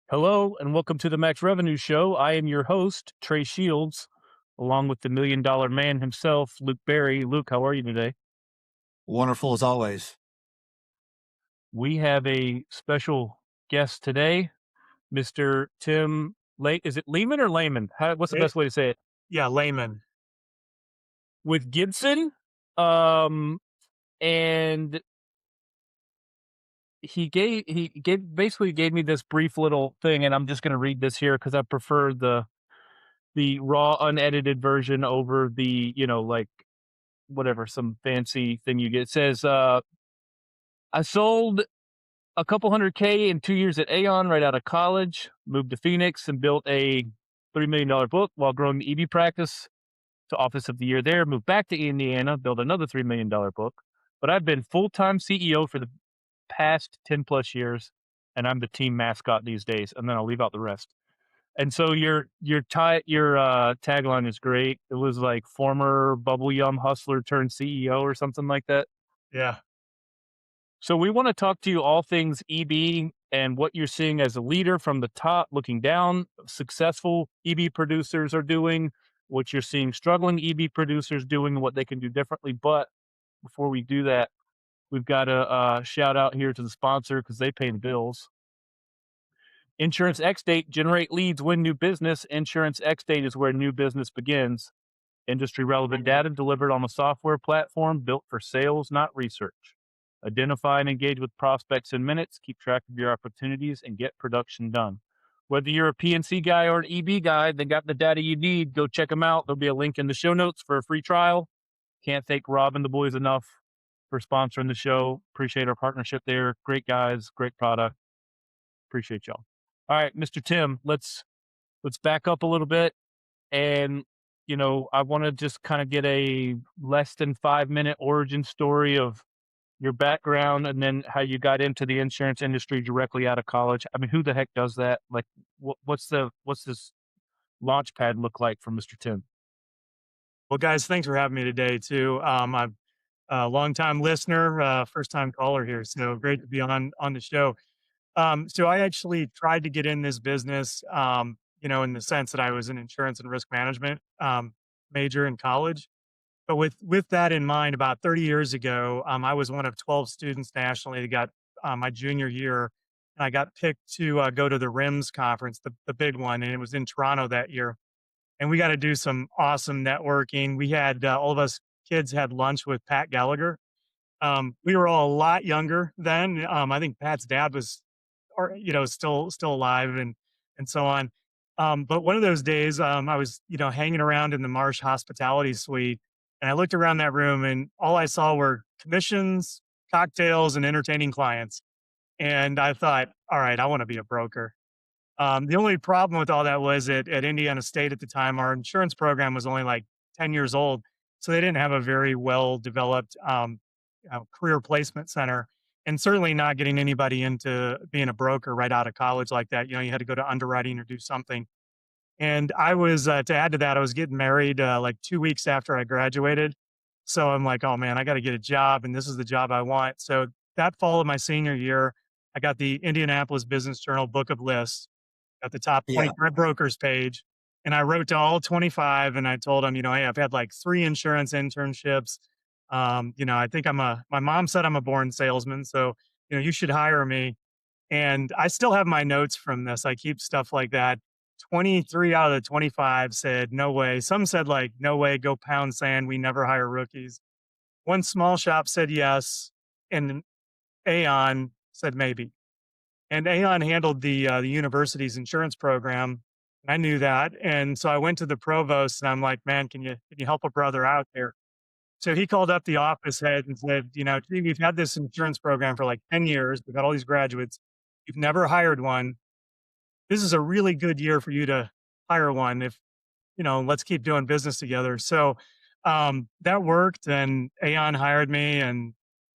Hello and welcome to the Max Revenue Show. I am your host, Trey Shields, along with the million dollar man himself, Luke Barry. Luke, how are you today? Wonderful as always. We have a special guest today, Mr. Tim Late. Is it Leman or Layman? What's the Eh, best way to say it? yeah, layman. With Gibson. Um, and he basically gave me this brief little thing, and I'm just going to read this here because I prefer the raw unedited version over the like whatever, some fancy thing you get. It says, I sold a couple hundred K in 2 years at Aon right out of college, moved to Phoenix and built a $3 million book while growing the EB practice to Office of the Year there, moved back to Indiana, built another $3 million book. But I've been full-time CEO for the past 10 plus years, and I'm the team mascot these days. And then I'll leave out the rest. And so your tagline is great. It was like former bubble yum hustler turned CEO or something like that. Yeah. So we want to talk to you all things EB and what you're seeing as a leader from the top looking down, successful EB producers are doing, what you're seeing struggling EB producers doing, and what they can do differently. But before we do that, we've got to shout out here to the sponsor because they pay the bills. Insurance X Date, generate leads, win new business. Insurance X Date is where new business begins. Industry relevant data delivered on a software platform built for sales, not research. Identify and engage with prospects in minutes, keep track of your opportunities, and get production done. Whether you're a PNC guy or an EB guy, they got the data you need. Go check them out. There'll be a link in the show notes for a free trial. Can't thank Rob and the boys enough for sponsoring the show. Appreciate our partnership there. Great guys, great product. Appreciate y'all. All right, Mr. Tim, let's back up a little bit. And I want to just kind of get a less than 5 minute origin story of your background and then how you got into the insurance industry directly out of college. I mean, who the heck does that? Like, what's this launch pad look like for Mr. Tim? Well, guys, thanks for having me today too. I'm a longtime listener, first time caller here, so great to be on the show. So I actually tried to get in this business, in the sense that I was an insurance and risk management major in college. But with that in mind, about 30 years ago, I was one of 12 students nationally that got my junior year, and I got picked to go to the RIMS conference, the big one, and it was in Toronto that year. And we got to do some awesome networking. We had all of us kids had lunch with Pat Gallagher. We were all a lot younger then. I think Pat's dad was, or still alive, and so on. But one of those days, I was hanging around in the Marsh Hospitality Suite, and I looked around that room, and all I saw were commissions, cocktails, and entertaining clients. And I thought, all right, I want to be a broker. The only problem with all that was at Indiana State at the time, our insurance program was only like 10 years old. So they didn't have a very well developed career placement center, and certainly not getting anybody into being a broker right out of college like that. You had to go to underwriting or do something. And I was, to add to that, I was getting married like 2 weeks after I graduated. So I'm like, oh man, I got to get a job, and this is the job I want. So that fall of my senior year, I got the Indianapolis Business Journal Book of Lists at the top Yeah. 25 brokers page. And I wrote to all 25 and I told them, hey, I've had like 3 insurance internships. I think my mom said I'm a born salesman. So, you should hire me. And I still have my notes from this. I keep stuff like that. 23 out of the 25 said, no way. Some said like, no way, go pound sand. We never hire rookies. One small shop said yes. And Aon said maybe. And Aon handled the university's insurance program. And I knew that. And so I went to the provost and I'm like, man, can you help a brother out there? So he called up the office head and said, "Gee, we've had this insurance program for like 10 years. We've got all these graduates. You've never hired one. This is a really good year for you to hire one. If, let's keep doing business together." So that worked, and Aon hired me, and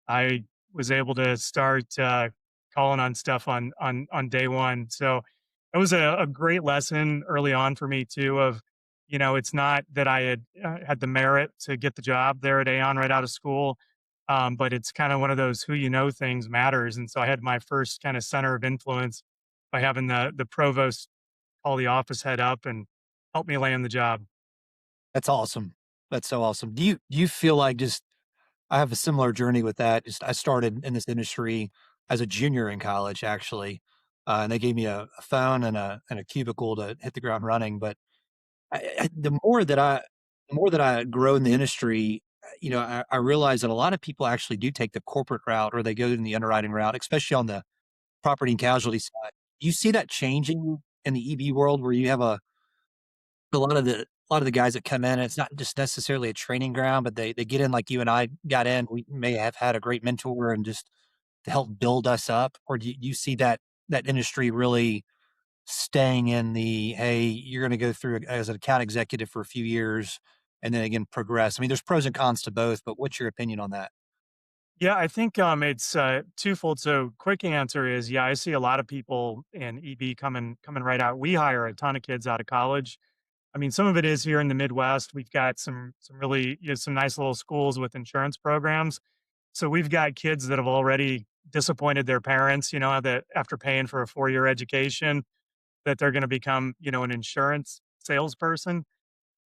I was able to start calling on stuff on day one. So it was a great lesson early on for me too. Of it's not that I had the merit to get the job there at Aon right out of school, but it's kind of one of those who things matters. And so I had my first kind of center of influence by having the provost call the office head up and help me land the job. That's awesome. That's so awesome. Do you feel like just I have a similar journey with that. Just I started in this industry as a junior in college, actually, and they gave me a phone and a cubicle to hit the ground running. But the more that I grow in the industry, I realize that a lot of people actually do take the corporate route or they go in the underwriting route, especially on the property and casualty side. You see that changing in the EB world where you have a lot of the guys that come in, it's not just necessarily a training ground, but they get in like you and I got in. We may have had a great mentor and just to help build us up, or do you see that industry really staying in the, "Hey, you're gonna go through as an account executive for a few years and then again progress." I mean, there's pros and cons to both, but what's your opinion on that? Yeah, I think it's twofold. So, quick answer is yeah, I see a lot of people in EB coming right out. We hire a ton of kids out of college. I mean, some of it is here in the Midwest. We've got some really some nice little schools with insurance programs. So we've got kids that have already disappointed their parents. That after paying for a 4-year education, that they're going to become an insurance salesperson.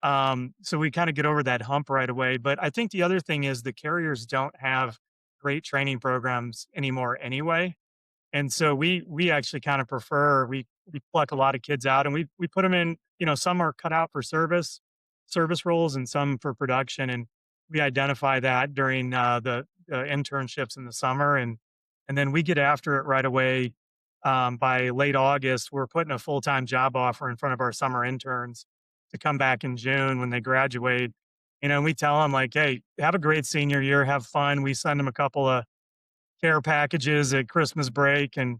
So we kind of get over that hump right away. But I think the other thing is the carriers don't have great training programs anymore anyway. And so we actually kind of prefer we pluck a lot of kids out and we put them in, some are cut out for service roles and some for production. And we identify that during the internships in the summer and then we get after it right away. By late August, we're putting a full-time job offer in front of our summer interns to come back in June when they graduate. And we tell them like, hey, have a great senior year, have fun. We send them a couple of care packages at Christmas break, and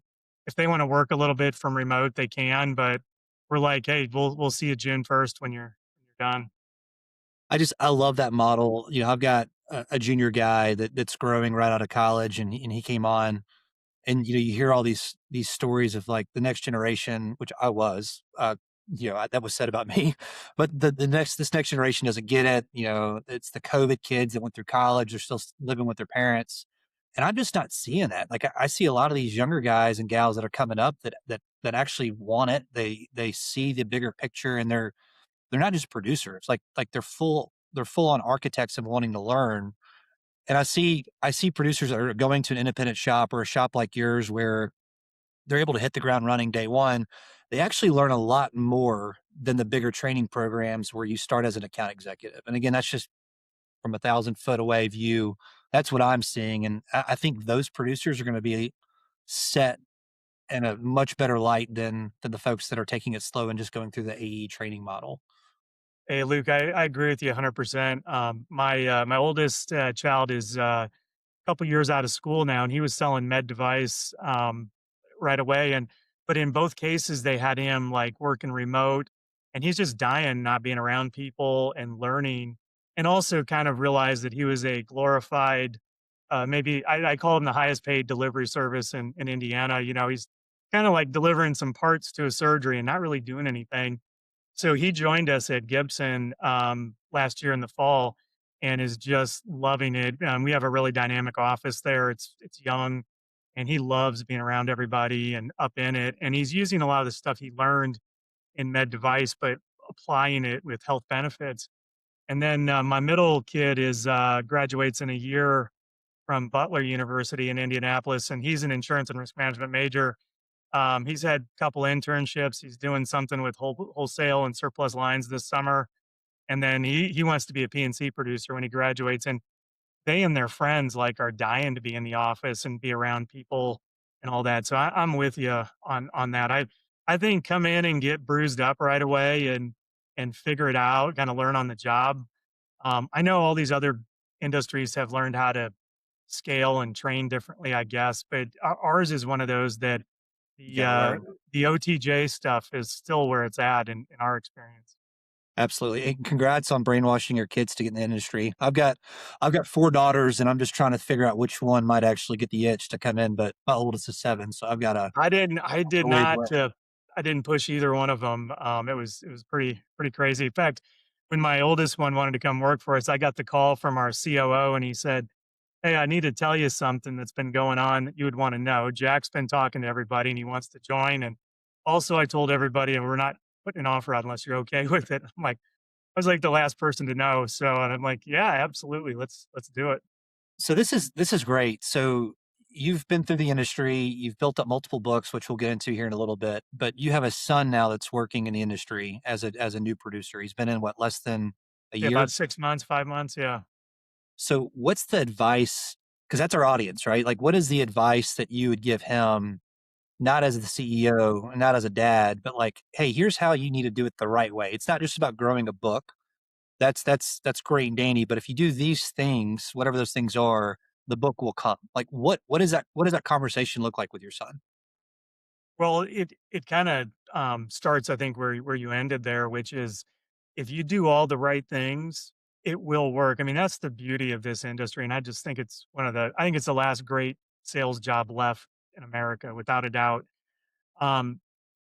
if they wanna work a little bit from remote, they can, but we're like, "Hey, we'll see you June 1st when you're done." I love that model. I've got a junior guy that's growing right out of college, and he came on. And, you hear all these stories of, like, the next generation, which I was, that was said about me, but this next generation doesn't get it. It's the COVID kids that went through college, they're still living with their parents, and I'm just not seeing that. Like, I see a lot of these younger guys and gals that are coming up that actually want it. They see the bigger picture, and they're not just producers, like, they're full on architects and wanting to learn. And I see producers that are going to an independent shop or a shop like yours where they're able to hit the ground running day one. They actually learn a lot more than the bigger training programs where you start as an account executive. And again, that's just from 1,000 foot away view. That's what I'm seeing. And I think those producers are going to be set in a much better light than the folks that are taking it slow and just going through the AE training model. Hey, Luke, I agree with you 100%. My oldest, child is, couple years out of school now, and he was selling med device right away. But in both cases, they had him like working remote, and he's just dying not being around people and learning, and also kind of realized that he was a glorified, maybe I call him the highest paid delivery service in Indiana. He's kind of like delivering some parts to a surgery and not really doing anything. So he joined us at Gibson last year in the fall and is just loving it. We have a really dynamic office there. It's young, and he loves being around everybody and up in it. And he's using a lot of the stuff he learned in med device, but applying it with health benefits. And then my middle kid is graduates in a year from Butler University in Indianapolis, and he's an insurance and risk management major. He's had a couple internships. He's doing something with wholesale and surplus lines this summer, and then he wants to be a PNC producer when he graduates. And they and their friends like are dying to be in the office and be around people and all that. So I'm with you on that. I think come in and get bruised up right away and figure it out, kind of learn on the job. I know all these other industries have learned how to scale and train differently, I guess, but ours is one of those that the, Yeah, uh, right. the OTJ stuff is still where it's at in our experience. Absolutely. And congrats on brainwashing your kids to get in the industry. I've got 4 daughters and I'm just trying to figure out which one might actually get the itch to come in, but my oldest is 7, so I've got I did a ways away. not, I didn't push either one of them. It was pretty crazy. In fact, when my oldest one wanted to come work for us, I got the call from our COO and he said, "Hey, I need to tell you something that's been going on that you would want to know. Jack's been talking to everybody and he wants to join." Also, I told everybody, and we're not putting an offer out unless you're okay with it. I'm like, I was like the last person to know. So, and I'm like, yeah, absolutely. Let's do it. So this is great. So you've been through the industry, you've built up multiple books, which we'll get into here in a little bit. But you have a son now that's working in the industry as a new producer. He's been in what, less than a Yeah, year. about 6 months, 5 months. Yeah. So what's the advice? Because that's our audience, right? Like, what is the advice that you would give him, not as the CEO, not as a dad, but like, hey, here's how you need to do it the right way. It's not just about growing a book. That's great and dandy, but if you do these things, whatever those things are, the book will come. Like what does that conversation look like with your son? Well, it kind of starts, I think, where you ended there, which is if you do all the right things, it will work. I mean, that's the beauty of this industry, and I just think it's I think it's the last great sales job left in America, without a doubt. Um,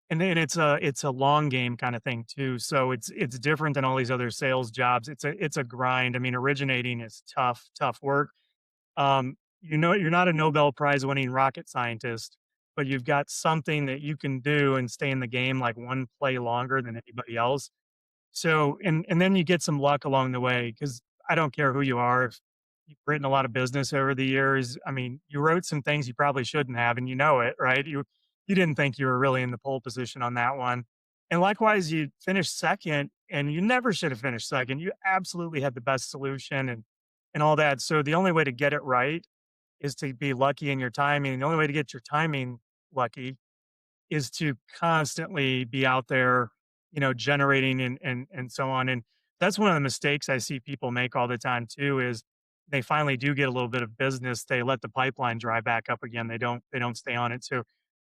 and then it's a long game kind of thing too. So it's different than all these other sales jobs. It's a grind. I mean, originating is tough work. You're not a Nobel Prize winning rocket scientist, but you've got something that you can do and stay in the game like one play longer than anybody else. So, and then you get some luck along the way because I don't care who you are. If you've written a lot of business over the years, I mean, you wrote some things you probably shouldn't have, and you know it, right? You didn't think you were really in the pole position on that one. And likewise, you finished second, and you never should have finished second. You absolutely had the best solution and all that. So the only way to get it right is to be lucky in your timing. And the only way to get your timing lucky is to constantly be out there, generating and so on. And that's one of the mistakes I see people make all the time too is they finally do get a little bit of business, they let the pipeline dry back up again. They don't stay on it. So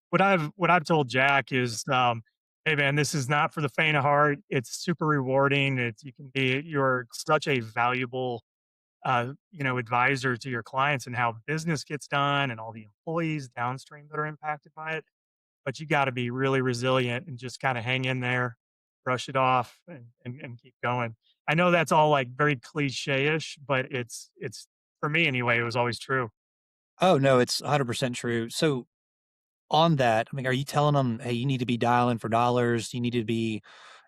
what I've told Jack is hey man, this is not for the faint of heart. It's super rewarding. You're such a valuable advisor to your clients and how business gets done and all the employees downstream that are impacted by it, but you gotta be really resilient and just kinda hang in there, brush it off, and keep going. I know that's all, like, very cliche-ish, but it's for me anyway, it was always true. Oh no, it's 100% true. So on that, I mean, are you telling them, hey, you need to be dialing for dollars, you need to be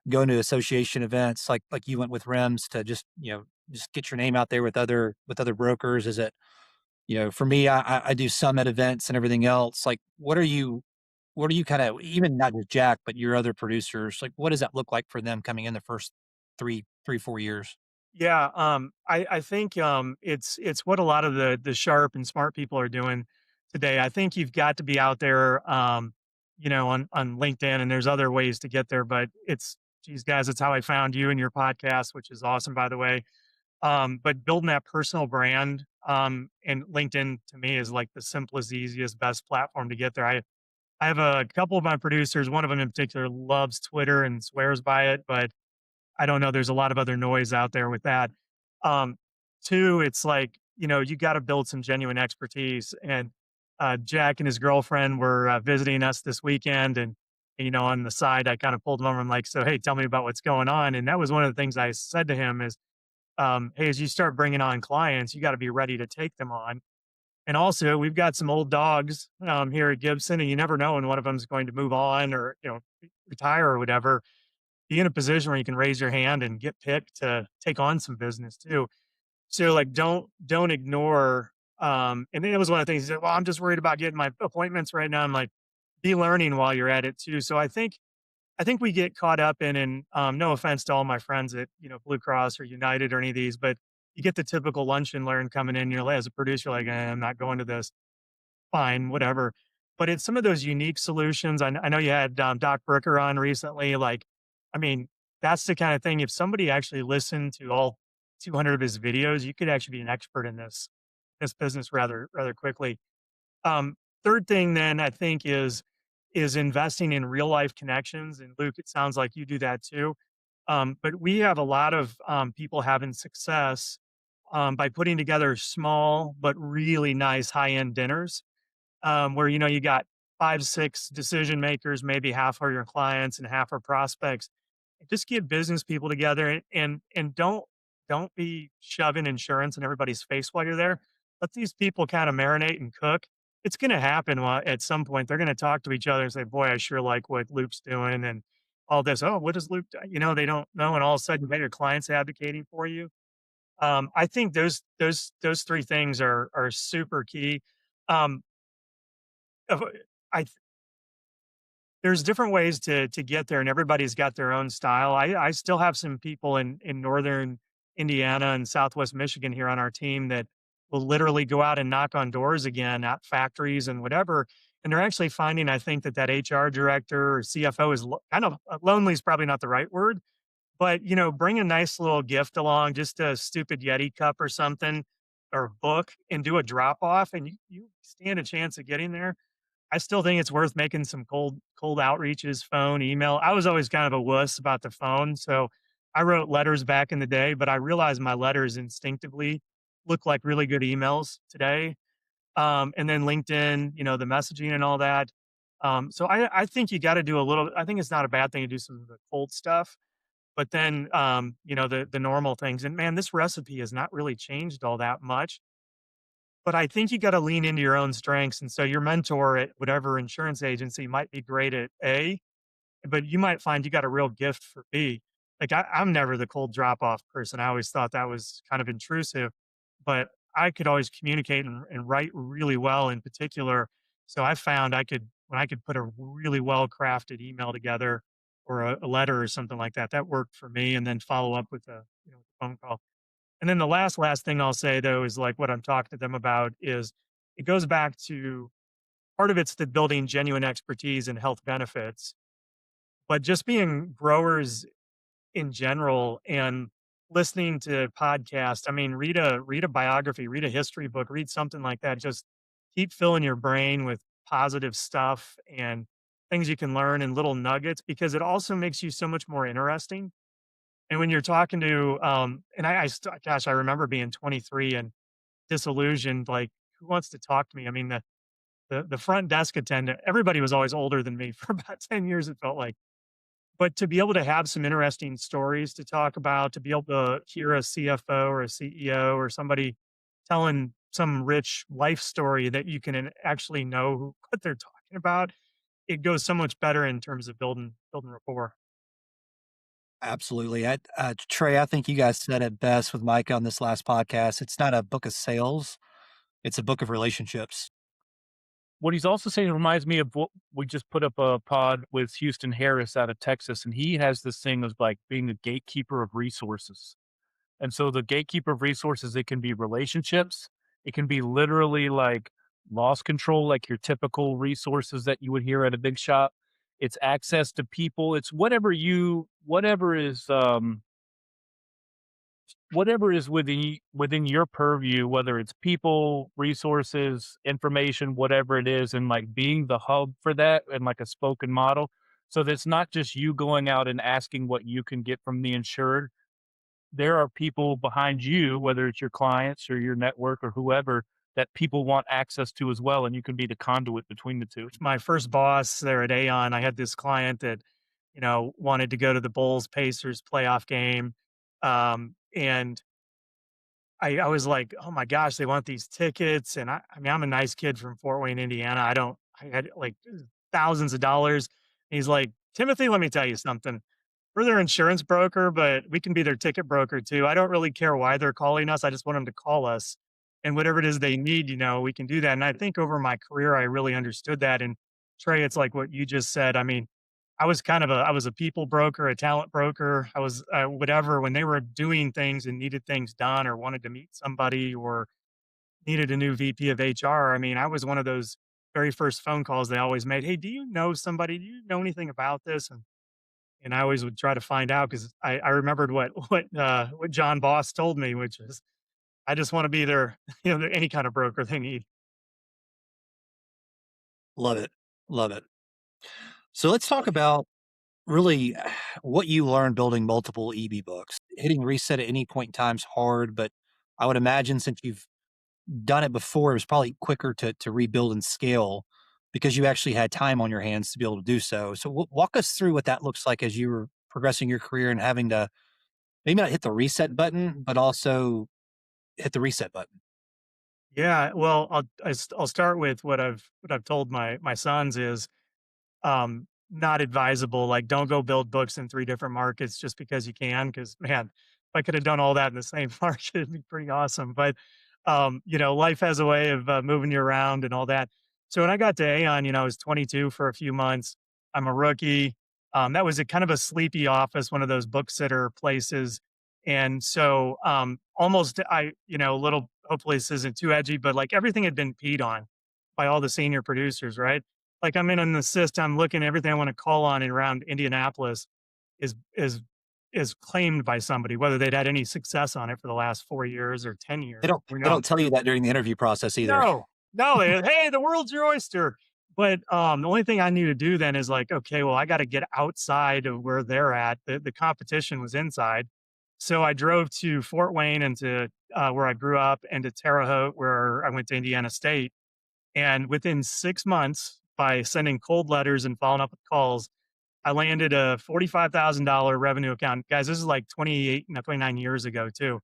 going to association events like you went with REMS to just, just get your name out there with other brokers? Is it, for me, I do summit events and everything else. Like what are you kind of, even not just Jack, but your other producers, like what does that look like for them coming in the first 4 years? Yeah, I think, it's what a lot of the sharp and smart people are doing today. I think you've got to be out there, on LinkedIn, and there's other ways to get there, but geez, guys, it's how I found you and your podcast, which is awesome, by the way. But building that personal brand, and LinkedIn to me is like the simplest, easiest, best platform to get there. I have a couple of my producers, one of them in particular loves Twitter and swears by it, but I don't know, there's a lot of other noise out there with that. Um, Two, it's like, you gotta build some genuine expertise, and, Jack and his girlfriend were, visiting us this weekend, and, on the side, I kinda pulled him over, I'm like, "So, hey, tell me about what's going on," and that was one of the things I said to him is, "Hey, as you start bringing on clients, you gotta be ready to take them on, and also, we've got some old dogs, here at Gibson, and you never know when one of them is going to move on or, retire or whatever. Be in a position where you can raise your hand and get picked to take on some business too. So like don't ignore and then it was one of the things he said, well, I'm just worried about getting my appointments right now. I'm like, be learning while you're at it too. So I think we get caught up in and no offense to all my friends at, Blue Cross or United or any of these, but you get the typical lunch and learn coming in, you're like, as a producer, like, I'm not going to this. Fine, whatever. But it's some of those unique solutions. I know you had, Doc Brooker on recently, like, I mean, that's the kind of thing, if somebody actually listened to all 200 of his videos, you could actually be an expert in this business rather quickly. Um, Third thing then I think is investing in real life connections, and Luke, it sounds like you do that too. But we have a lot of, people having success, by putting together small but really nice high-end dinners where you got 5 6 decision makers, maybe half are your clients and half are prospects. Just get business people together and don't be shoving insurance in everybody's face while you're there. Let these people kind of marinate and cook, it's going to happen at some point. They're going to talk to each other and say, "Boy, I sure like what Luke's doing," and all this. Oh, what does Luke do? They don't know, and all of a sudden, you got your clients advocating for you. I think those three things are super key. Um, of- I There's different ways to get there, and everybody's got their own style. I still have some people in northern Indiana and Southwest Michigan here on our team that will literally go out and knock on doors again at factories and whatever, and they're actually finding, I think, that HR director or CFO is kind of lonely is probably not the right word, but bring a nice little gift along, just a stupid Yeti cup or something, or a book, and do a drop off, and you stand a chance of getting there. I still think it's worth making some cold outreaches, phone, email. I was always kind of a wuss about the phone, so I wrote letters back in the day, but I realized my letters instinctively look like really good emails today. And then LinkedIn, the messaging and all that. So I think you got to do a little. I think it's not a bad thing to do some of the cold stuff, but then the normal things. And man, this recipe has not really changed all that much. But I think you gotta lean into your own strengths, and so your mentor at whatever insurance agency might be great at A, but you might find you got a real gift for B. Like, I'm never the cold drop off person. I always thought that was kind of intrusive, but I could always communicate and write really well in particular. So I found when I could put a really well crafted email together or a letter or something like that, that worked for me, and then follow up with a phone call. And then the last thing I'll say though is like what I'm talking to them about is it goes back to part of it's the building genuine expertise and health benefits, but just being growers in general and listening to podcasts. I mean, read a biography, read a history book, read something like that. Just keep filling your brain with positive stuff and things you can learn and little nuggets because it also makes you so much more interesting. And when you're talking to, and gosh, I remember being 23 and disillusioned, like, who wants to talk to me? I mean, the front desk attendant, everybody was always older than me for about 10 years, it felt like. But to be able to have some interesting stories to talk about, to be able to hear a CFO or a CEO or somebody telling some rich life story that you can actually know what they're talking about, it goes so much better in terms of building rapport. Absolutely. Trey, I think you guys said it best with Mike on this last podcast. It's not a book of sales, it's a book of relationships. What he's also saying reminds me of what we just put up a pod with Houston Harris out of Texas, and he has this thing of like being a gatekeeper of resources. And so the gatekeeper of resources, it can be relationships, it can be literally like loss control, like your typical resources that you would hear at a big shop. It's access to people. It's whatever is within your purview, whether it's people, resources, information, whatever it is, and like being the hub for that and like a spoken model. So that's not just you going out and asking what you can get from the insured. There are people behind you, whether it's your clients or your network or whoever, that people want access to as well, and you can be the conduit between the two. My first boss there at Aon, I had this client that, wanted to go to the Bulls Pacers playoff game. And I was like, "Oh my gosh, they want these tickets." And I mean, I'm a nice kid from Fort Wayne, Indiana. I had like thousands of dollars. He's like, "Timothy, let me tell you something. We're their insurance broker, but we can be their ticket broker too. I don't really care why they're calling us. I just want them to call us. And whatever it is they need, we can do that." And I think over my career, I really understood that. And Trey, it's like what you just said. I mean, I was a people broker, a talent broker. I was whatever when they were doing things and needed things done or wanted to meet somebody or needed a new VP of HR. I mean, I was one of those very first phone calls they always made. Hey, do you know somebody? Do you know anything about this? And I always would try to find out because I remembered what John Boss told me, which is I just want to be their any kind of broker they need. Love it. Love it. So let's talk about really what you learned building multiple EB books. Hitting reset at any point in time is hard, but I would imagine since you've done it before, it was probably quicker to rebuild and scale because you actually had time on your hands to be able to do so. So walk us through what that looks like as you were progressing your career and having to maybe not hit the reset button, but also hit the reset button. Yeah, well, I'll start with what I've told my sons is not advisable. Like, don't go build books in 3 different markets just because you can. Because man, if I could have done all that in the same market, it'd be pretty awesome. But, life has a way of, moving you around and all that. So when I got to Aon, I was 22 for a few months. I'm a rookie. That was a kind of a sleepy office, one of those book sitter places. And so, almost a little, hopefully this isn't too edgy, but like everything had been peed on by all the senior producers, right? Like I'm in an assist, I'm looking everything I want to call on and around Indianapolis is is is claimed by somebody, whether they'd had any success on it for the last 4 years or 10 They years. don't they don't tell you that during the interview process either. No, no, hey, the world's your oyster. But the only thing I knew to do then is like, okay, well, I got to get outside of where they're at. The competition was inside. So I drove to Fort Wayne and to where I grew up and to Terre Haute, where I went to Indiana State. And within 6 months, by sending cold letters and following up with calls, I landed a $45,000 revenue account. Guys, this is like 28, no, 29 years ago too,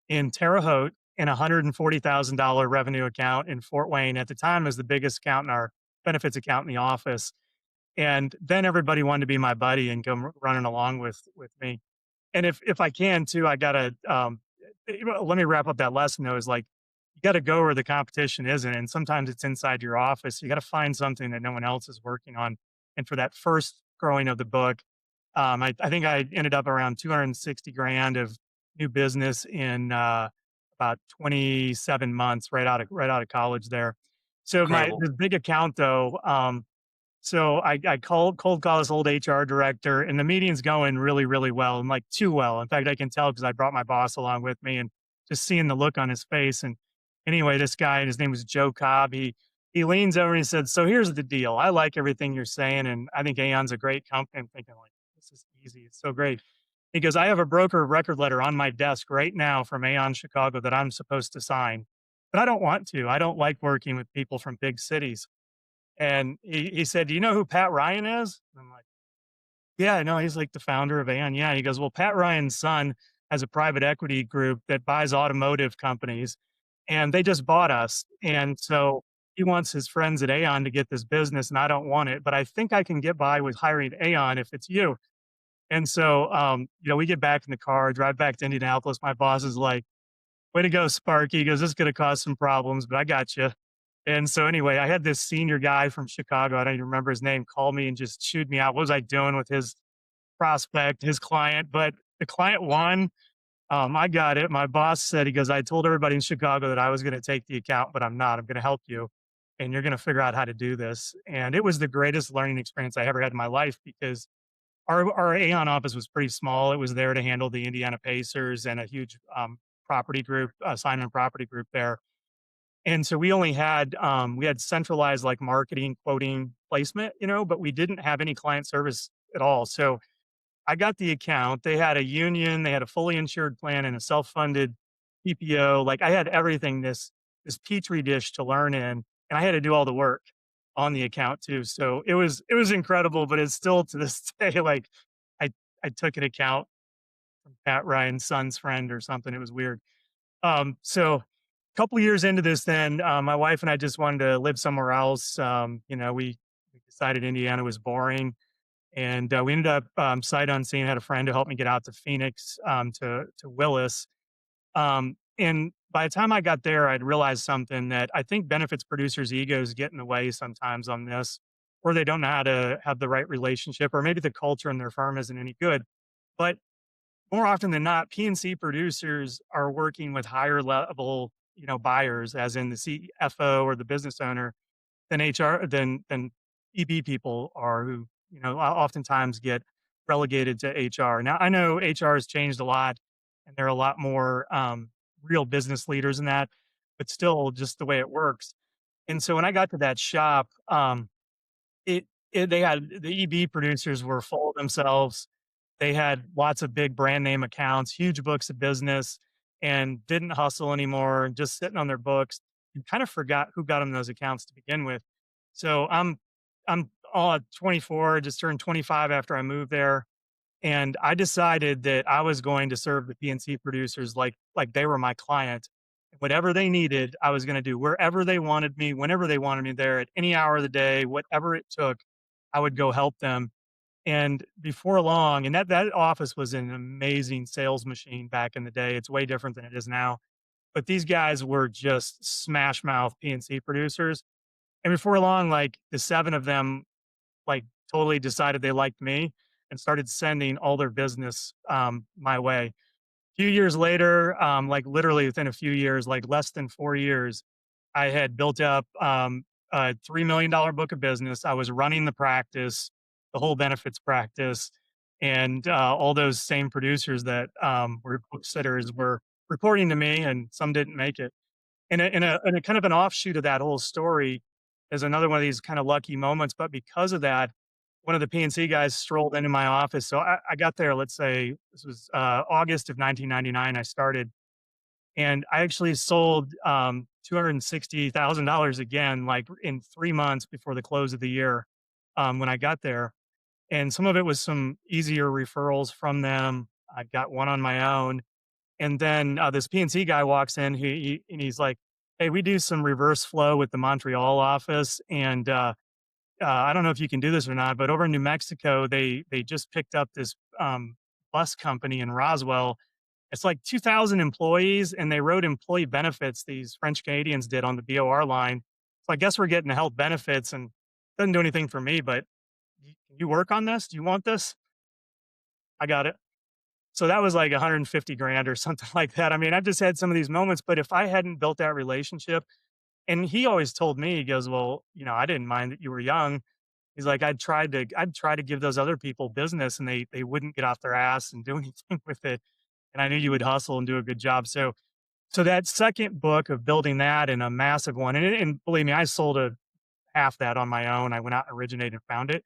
in Terre Haute, and a $140,000 revenue account in Fort Wayne. At the time, it was the biggest account in our benefits account in the office. And then everybody wanted to be my buddy and come running along with me. And if I can too, I gotta let me wrap up that lesson though, is like you gotta go where the competition isn't. And sometimes it's inside your office. You gotta find something that no one else is working on. And for that first growing of the book, I think I ended up around 260 grand of new business in about 27 months right out of college there. So my Incredible. this big account though, so I cold call this old HR director, and the meeting's going really, really well, and like too well. In fact, I can tell because I brought my boss along with me, and just seeing the look on his face. And anyway, this guy, and his name was Joe Cobb. He leans over and he said, "So here's the deal. I like everything you're saying, and I think Aon's a great company." I'm thinking like, this is easy. It's so great. He goes, "I have a broker record letter on my desk right now from Aon Chicago that I'm supposed to sign, but I don't want to. I don't like working with people from big cities." And he said, "Do you know who Pat Ryan is?" And I'm like, "Yeah, I know. He's like the founder of Aon." Yeah. He goes, "Well, Pat Ryan's son has a private equity group that buys automotive companies, and they just bought us. And so he wants his friends at Aon to get this business, and I don't want it, but I think I can get by with hiring Aon if it's you." And so, we get back in the car, drive back to Indianapolis. My boss is like, "Way to go, Sparky." He goes, "This is going to cause some problems, but I got you." And so anyway, I had this senior guy from Chicago, I don't even remember his name, call me and just chewed me out. What was I doing with his prospect, his client? But the client won. I got it. My boss said, he goes, "I told everybody in Chicago that I was going to take the account, but I'm not. I'm going to help you and you're going to figure out how to do this." And it was the greatest learning experience I ever had in my life because our Aon office was pretty small. It was there to handle the Indiana Pacers and a huge property group, assignment property group there. And so we had centralized like marketing, quoting, placement, but we didn't have any client service at all. So I got the account. They had a union, they had a fully insured plan and a self-funded PPO. Like I had everything this petri dish to learn in, and I had to do all the work on the account too. So it was incredible, but it's still to this day like I I took an account from Pat Ryan's son's friend or something. It was weird. So a couple years into this, then my wife and I just wanted to live somewhere else. We decided Indiana was boring, and we ended up sight unseen. Had a friend to help me get out to Phoenix to Willis. And by the time I got there, I'd realized something that I think benefits producers' egos get in the way sometimes on this, or they don't know how to have the right relationship, or maybe the culture in their firm isn't any good. But more often than not, P&C producers are working with higher level, buyers, as in the CFO or the business owner, than HR than EB people are, who oftentimes get relegated to HR. Now I know HR has changed a lot, and there are a lot more real business leaders in that, but still, just the way it works. And so when I got to that shop, it, they had the EB producers were full of themselves. They had lots of big brand name accounts, huge books of business, and didn't hustle anymore, just sitting on their books, and kind of forgot who got them those accounts to begin with. So I'm all at 24, just turned 25 after I moved there. And I decided that I was going to serve the PNC producers like they were my client. Whatever they needed, I was going to do wherever they wanted me, whenever they wanted me there, at any hour of the day, whatever it took, I would go help them. And before long, and that office was an amazing sales machine back in the day. It's way different than it is now. But these guys were just smash mouth PNC producers. And before long, like the seven of them, like totally decided they liked me and started sending all their business my way. Few years later, like literally within a few years, like less than 4 years, I had built up a $3 million book of business. I was running the practice, the whole benefits practice, and all those same producers that were book sitters were reporting to me, and some didn't make it. And a kind of an offshoot of that whole story is another one of these kind of lucky moments. But because of that, one of the PNC guys strolled into my office. So I got there, let's say this was August of 1999, I started, and I actually sold $260,000 again, like in 3 months before the close of the year when I got there. And some of it was some easier referrals from them. I got one on my own. And then this PNC guy walks in, and he's like, "Hey, we do some reverse flow with the Montreal office, and I don't know if you can do this or not, but over in New Mexico, they just picked up this bus company in Roswell. It's like 2,000 employees, and they wrote employee benefits. These French Canadians did on the BOR line. So I guess we're getting the health benefits, and doesn't do anything for me. But can you work on this? Do you want this? I got it." So that was like 150 grand or something like that. I mean, I've just had some of these moments, but if I hadn't built that relationship, and he always told me, he goes, "Well, I didn't mind that you were young." He's like, I'd try to give those other people business, and they wouldn't get off their ass and do anything with it. And I knew you would hustle and do a good job. So that second book of building that and a massive one, and believe me, I sold a half that on my own. I went out and originated and found it.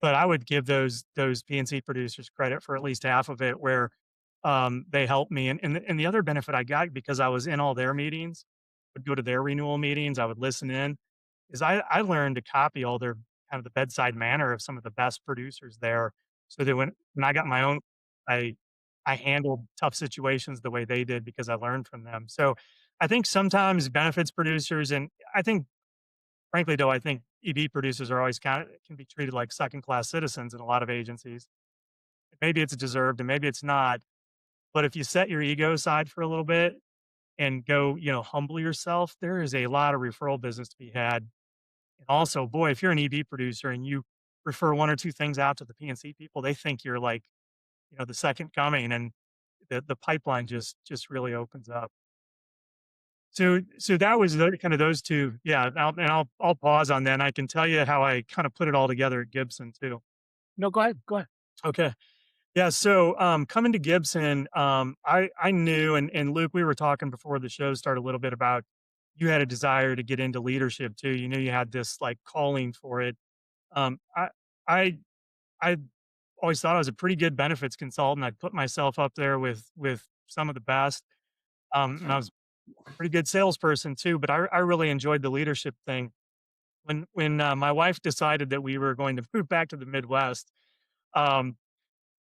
But I would give those PNC producers credit for at least half of it where, they helped me, and the other benefit I got because I was in all their meetings, would go to their renewal meetings, I would listen in, is I learned to copy all their kind of the bedside manner of some of the best producers there, so that when I got my own, I I handled tough situations the way they did because I learned from them. So, I think sometimes benefits producers, and I think frankly, though, I think EB producers are always kind of can be treated like second class citizens in a lot of agencies. Maybe it's deserved and maybe it's not. But if you set your ego aside for a little bit and go, humble yourself, there is a lot of referral business to be had. And also, boy, if you're an EB producer and you refer one or two things out to the PNC people, they think you're like, the second coming, and the pipeline just really opens up. So that was kind of those two. Yeah. And I'll pause on that. And I can tell you how I kind of put it all together at Gibson too. No, go ahead. Go ahead. Okay. Yeah. So coming to Gibson, I knew, and Luke, we were talking before the show started a little bit about you had a desire to get into leadership too. You knew you had this like calling for it. Um, I I I always thought I was a pretty good benefits consultant. I'd put myself up there with some of the best. And I was a pretty good salesperson too, but I really enjoyed the leadership thing. When my wife decided that we were going to move back to the Midwest, um,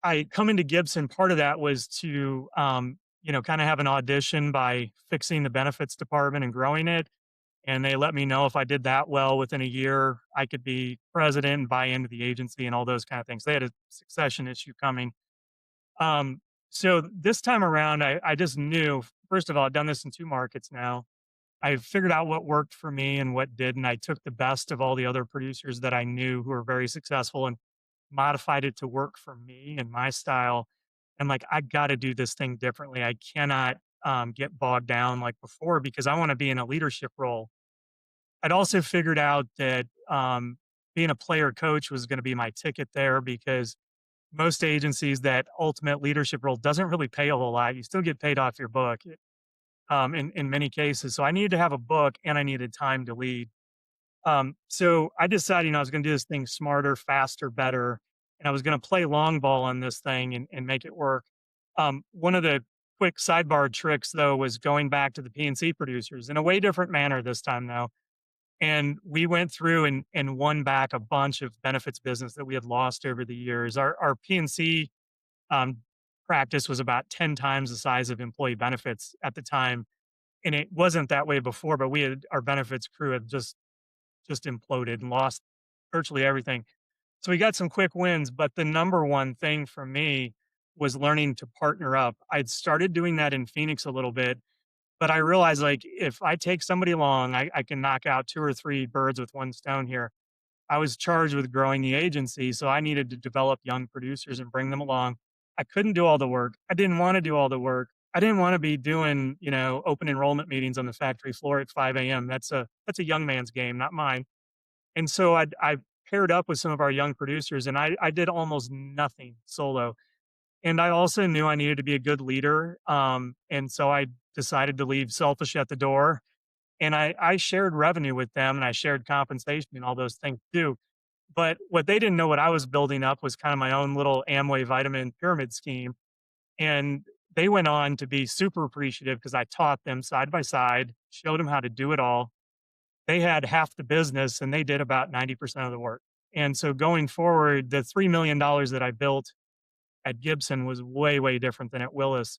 I come into Gibson. Part of that was to kind of have an audition by fixing the benefits department and growing it. And they let me know if I did that well within a year, I could be president and buy into the agency and all those kind of things. They had a succession issue coming. Um, so this time around, I just knew, first of all, I've done this in two markets now. I figured out what worked for me and what didn't. I took the best of all the other producers that I knew who were very successful and modified it to work for me and my style. And like, I got to do this thing differently. I cannot get bogged down like before because I want to be in a leadership role. I'd also figured out that being a player coach was going to be my ticket there because most agencies that ultimate leadership role doesn't really pay a whole lot. You still get paid off your book in many cases. So I needed to have a book and I needed time to lead. So I decided, I was going to do this thing smarter, faster, better, and I was going to play long ball on this thing and make it work. One of the quick sidebar tricks, though, was going back to the PNC producers in a way different manner this time, though. And we went through and won back a bunch of benefits business that we had lost over the years. Our PNC um, practice was about 10 times the size of employee benefits at the time. And it wasn't that way before, but our benefits crew had just imploded and lost virtually everything. So we got some quick wins, but the number one thing for me was learning to partner up. I'd started doing that in Phoenix a little bit, but I realized like if I take somebody along, I can knock out two or three birds with one stone here. I was charged with growing the agency, so I needed to develop young producers and bring them along. I couldn't do all the work. I didn't want to do all the work. I didn't want to be doing, open enrollment meetings on the factory floor at 5 a.m. That's a young man's game, not mine. And so I paired up with some of our young producers, and I did almost nothing solo. And I also knew I needed to be a good leader. And so I decided to leave selfish at the door, and I shared revenue with them, and I shared compensation and all those things too. But what they didn't know, what I was building up was kind of my own little Amway vitamin pyramid scheme. And they went on to be super appreciative because I taught them side by side, showed them how to do it all. They had half the business and they did about 90% of the work. And so going forward, the $3 million that I built at Gibson was way, way different than at Willis,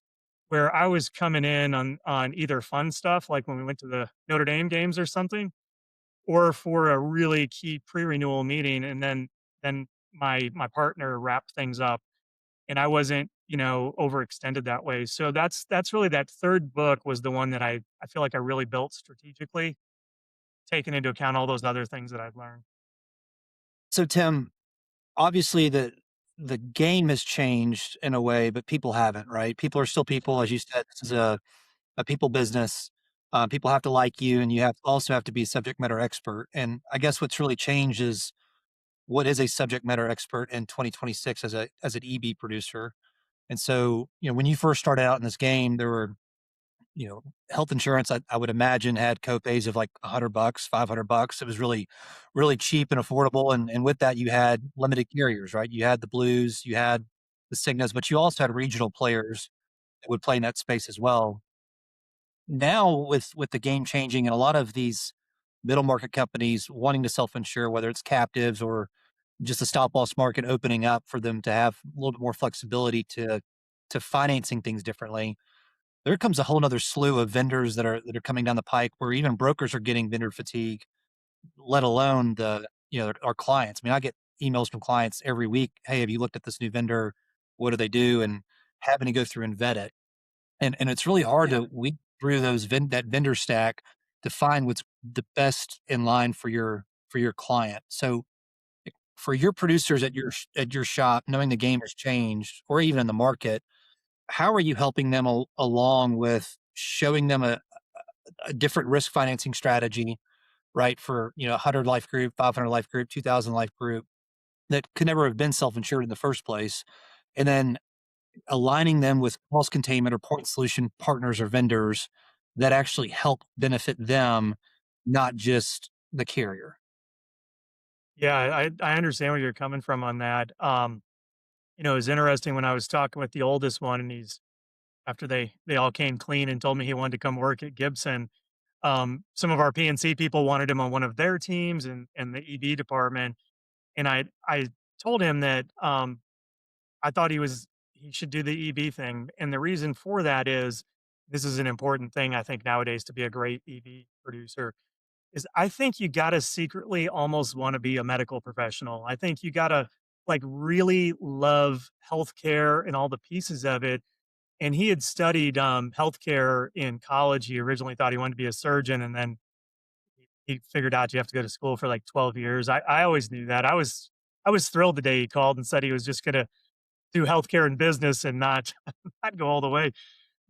where I was coming in on either fun stuff, like when we went to the Notre Dame games or something, or for a really key pre-renewal meeting, and then my partner wrapped things up, and I wasn't, overextended that way. So that's really that third book was the one that I feel like I really built strategically, taking into account all those other things that I've learned. So Tim, obviously the game has changed in a way, but people haven't, right? People are still people, as you said. This is a people business. People have to like you, and you have to be a subject matter expert. And I guess what's really changed is what is a subject matter expert in 2026 as an EB producer. And so, when you first started out in this game, there were, health insurance. I would imagine had copays of like $100, $500. It was really, really cheap and affordable. And with that, you had limited carriers, right? You had the Blues, you had the Cignas, but you also had regional players that would play in that space as well. Now with the game changing and a lot of these middle market companies wanting to self-insure, whether it's captives or just the stop loss market opening up for them to have a little bit more flexibility to financing things differently. There comes a whole nother slew of vendors that are coming down the pike where even brokers are getting vendor fatigue, let alone our clients. I mean, I get emails from clients every week. Hey, have you looked at this new vendor? What do they do? And having to go through and vet it. And it's really hard to weed through that vendor stack to find what's the best in line for your client. So for your producers at your shop, knowing the game has changed, or even in the market, how are you helping them along with showing them a different risk financing strategy, right? For 100 life group, 500 life group, 2,000 life group that could never have been self insured in the first place, and then aligning them with cost containment or point solution partners or vendors that actually help benefit them, not just the carrier. Yeah, I understand where you're coming from on that. It was interesting when I was talking with the oldest one, and he's after they all came clean and told me he wanted to come work at Gibson. Some of our PNC people wanted him on one of their teams and the EB department, and I told him that I thought he should do the EB thing, and the reason for that is this is an important thing I think nowadays to be a great EB producer is I think you gotta secretly almost wanna be a medical professional. I think you gotta, like, really love healthcare and all the pieces of it, and he had studied, healthcare in college. He originally thought he wanted to be a surgeon, and then he figured out you have to go to school for, like, 12 years. I always knew that. I was thrilled the day he called and said he was just gonna do healthcare and business and not not go all the way.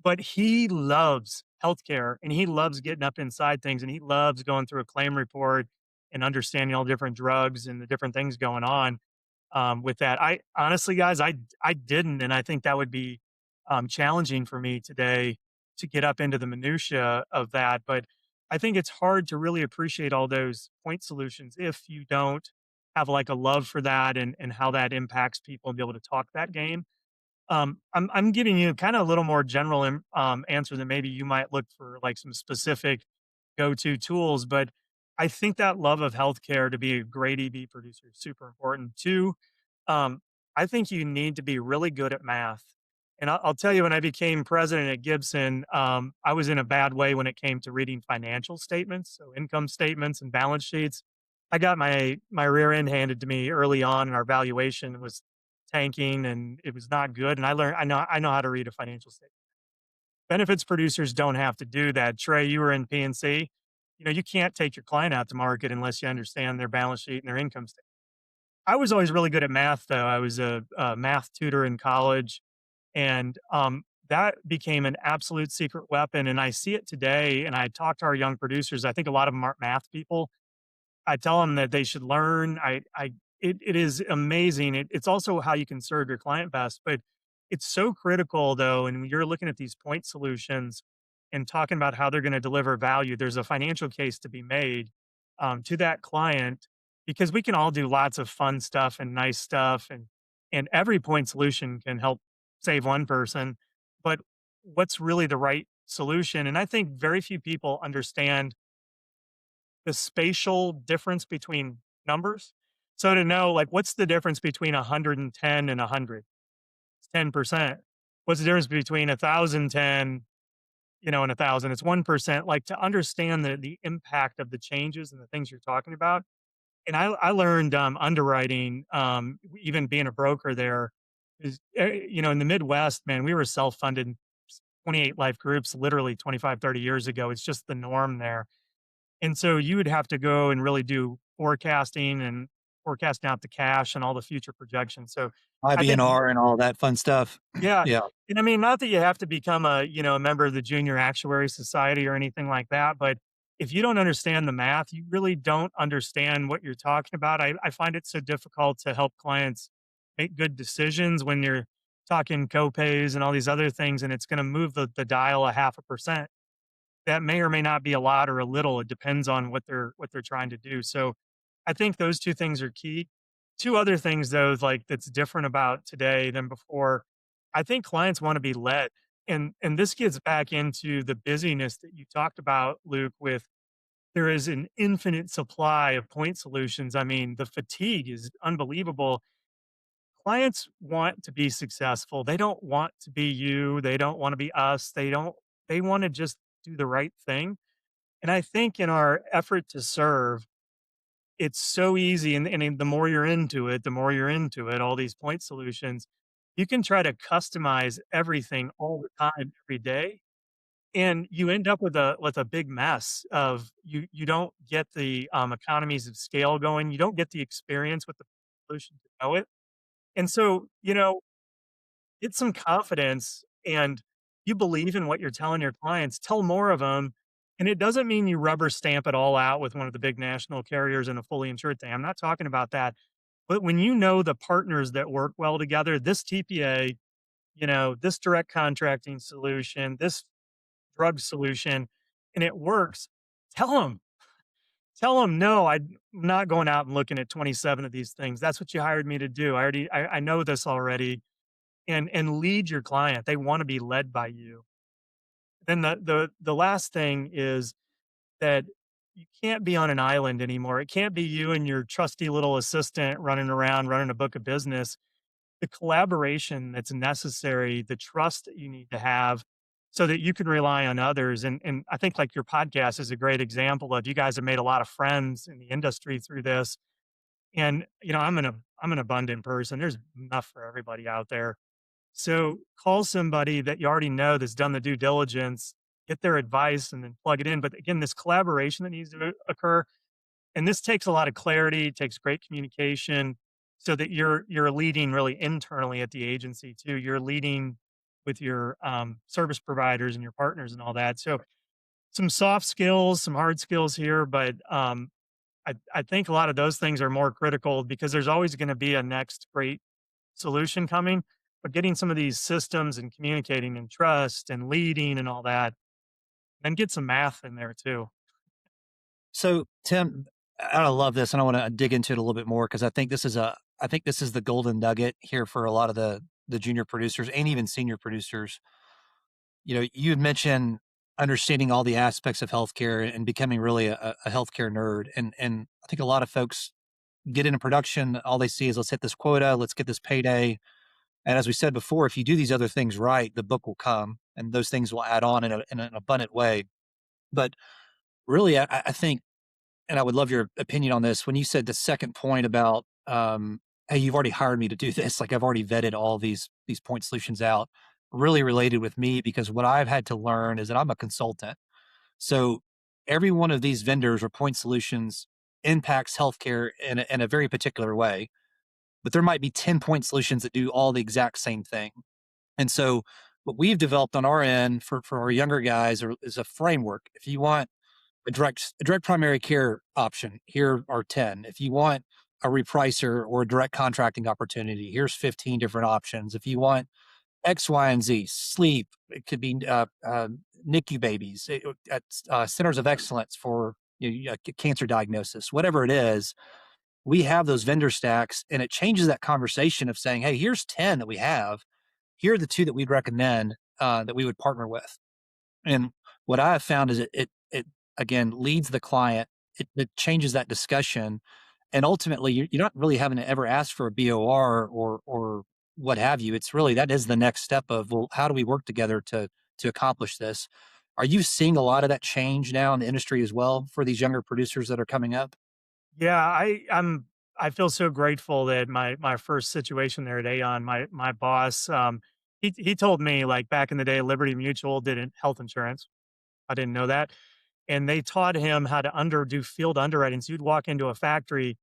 But he loves healthcare and he loves getting up inside things and he loves going through a claim report and understanding all the different drugs and the different things going on with that. I honestly, guys, I didn't, and I think that would be challenging for me today to get up into the minutia of that. But I think it's hard to really appreciate all those point solutions if you don't have like a love for that and how that impacts people and be able to talk that game. I'm giving you kind of a little more general answer than maybe you might look for like some specific go-to tools, but I think that love of healthcare to be a great EB producer is super important. Two, I think you need to be really good at math. And I'll tell you, when I became president at Gibson, I was in a bad way when it came to reading financial statements, so income statements and balance sheets. I got my rear end handed to me early on, and our valuation was tanking, and it was not good. And I know how to read a financial statement. Benefits producers don't have to do that. Trey, you were in P&C. You can't take your client out to market unless you understand their balance sheet and their income statement. I was always really good at math, though. I was a math tutor in college, and that became an absolute secret weapon. And I see it today. And I talk to our young producers. I think a lot of them aren't math people. I tell them that they should learn. It is amazing. It's also how you can serve your client best, but it's so critical though. And when you're looking at these point solutions and talking about how they're going to deliver value, there's a financial case to be made to that client, because we can all do lots of fun stuff and nice stuff, and every point solution can help save one person. But what's really the right solution? And I think very few people understand the spatial difference between numbers. So to know, like, what's the difference between 110 and 100? It's 10%. What's the difference between 1,010, and 1,000? It's 1%. Like, to understand the impact of the changes and the things you're talking about. And I learned underwriting, even being a broker there, is, in the Midwest, man, we were self-funded 28 life groups literally 25, 30 years ago. It's just the norm there. And so you would have to go and really do forecasting and forecasting out the cash and all the future projections. So I think, IBNR and all that fun stuff. yeah. Yeah. And I mean, not that you have to become a member of the Junior Actuary Society or anything like that, but if you don't understand the math, you really don't understand what you're talking about. I find it so difficult to help clients make good decisions when you're talking copays and all these other things, and it's going to move the dial a 0.5%. That may or may not be a lot or a little. It depends on what they're trying to do. So I think those two things are key. Two other things though, like, that's different about today than before. I think clients want to be led. And this gets back into the busyness that you talked about, Luke, with there is an infinite supply of point solutions. I mean, the fatigue is unbelievable. Clients want to be successful. They don't want to be you. They don't want to be us. They want to just do the right thing. And I think in our effort to serve, it's so easy. And the more you're into it, the more you're into it, all these point solutions, you can try to customize everything all the time, every day. And you end up with a big mess of you don't get the economies of scale going. You don't get the experience with the solution to know it. And so, get some confidence, and you believe in what you're telling your clients, tell more of them. And it doesn't mean you rubber stamp it all out with one of the big national carriers and a fully insured thing. I'm not talking about that. But when you know the partners that work well together, this TPA, this direct contracting solution, this drug solution, and it works, tell them. Tell them, no, I'm not going out and looking at 27 of these things. That's what you hired me to do. I know this already, and lead your client. They want to be led by you. Then the last thing is that you can't be on an island anymore. It can't be you and your trusty little assistant running around running a book of business. The collaboration that's necessary, the trust that you need to have so that you can rely on others. And I think, like, your podcast is a great example of, you guys have made a lot of friends in the industry through this. And I'm an abundant person. There's enough for everybody out there. So call somebody that you already know that's done the due diligence, get their advice, and then plug it in. But again, this collaboration that needs to occur, and this takes a lot of clarity, takes great communication, so that you're leading really internally at the agency too. You're leading with your service providers and your partners and all that. So some soft skills, some hard skills here, but I think a lot of those things are more critical, because there's always going to be a next great solution coming. But getting some of these systems and communicating and trust and leading and all that, then get some math in there too. So, Tim, I love this, and I want to dig into it a little bit more because I think this is the golden nugget here for a lot of the junior producers and even senior producers. You had mentioned understanding all the aspects of healthcare and becoming really a healthcare nerd, and I think a lot of folks get into production. All they see is, let's hit this quota, let's get this payday, And as we said before, if you do these other things right, the book will come and those things will add on in an abundant way. But really, I think, and I would love your opinion on this, when you said the second point about, hey, you've already hired me to do this, like I've already vetted all these point solutions out, really related with me because what I've had to learn is that I'm a consultant. So every one of these vendors or point solutions impacts healthcare in a very particular way, but there might be 10 point solutions that do all the exact same thing. And so what we've developed on our end for our younger guys is a framework. If you want a direct primary care option, here are 10. If you want a repricer or a direct contracting opportunity, here's 15 different options. If you want X, Y, and Z, sleep, it could be NICU babies, centers of excellence for cancer diagnosis, whatever it is. We have those vendor stacks, and it changes that conversation of saying, "Hey, here's 10 that we have. Here are the two that we'd recommend that we would partner with." And what I have found is it again leads the client. It changes that discussion, and ultimately, you're not really having to ever ask for a BOR or what have you. It's really that is the next step of, well, how do we work together to accomplish this? Are you seeing a lot of that change now in the industry as well for these younger producers that are coming up? Yeah, I feel so grateful that my first situation there at Aon, my boss, he told me like back in the day, Liberty Mutual did health insurance. I didn't know that, and they taught him how to do field underwriting. So you'd walk into a factory,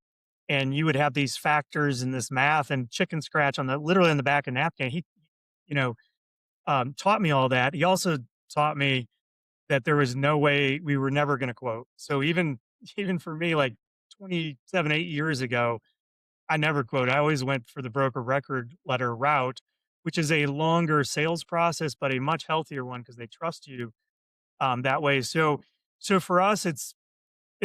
and you would have these factors and this math and chicken scratch on the literally in the back of napkin. He, you know, taught me all that. He also taught me that there was no way we were never going to quote. So even even for me, like 27, 8 years ago, I never quote. I always went for the broker record letter route, which is a longer sales process, but a much healthier one because they trust you that way. So for us, it's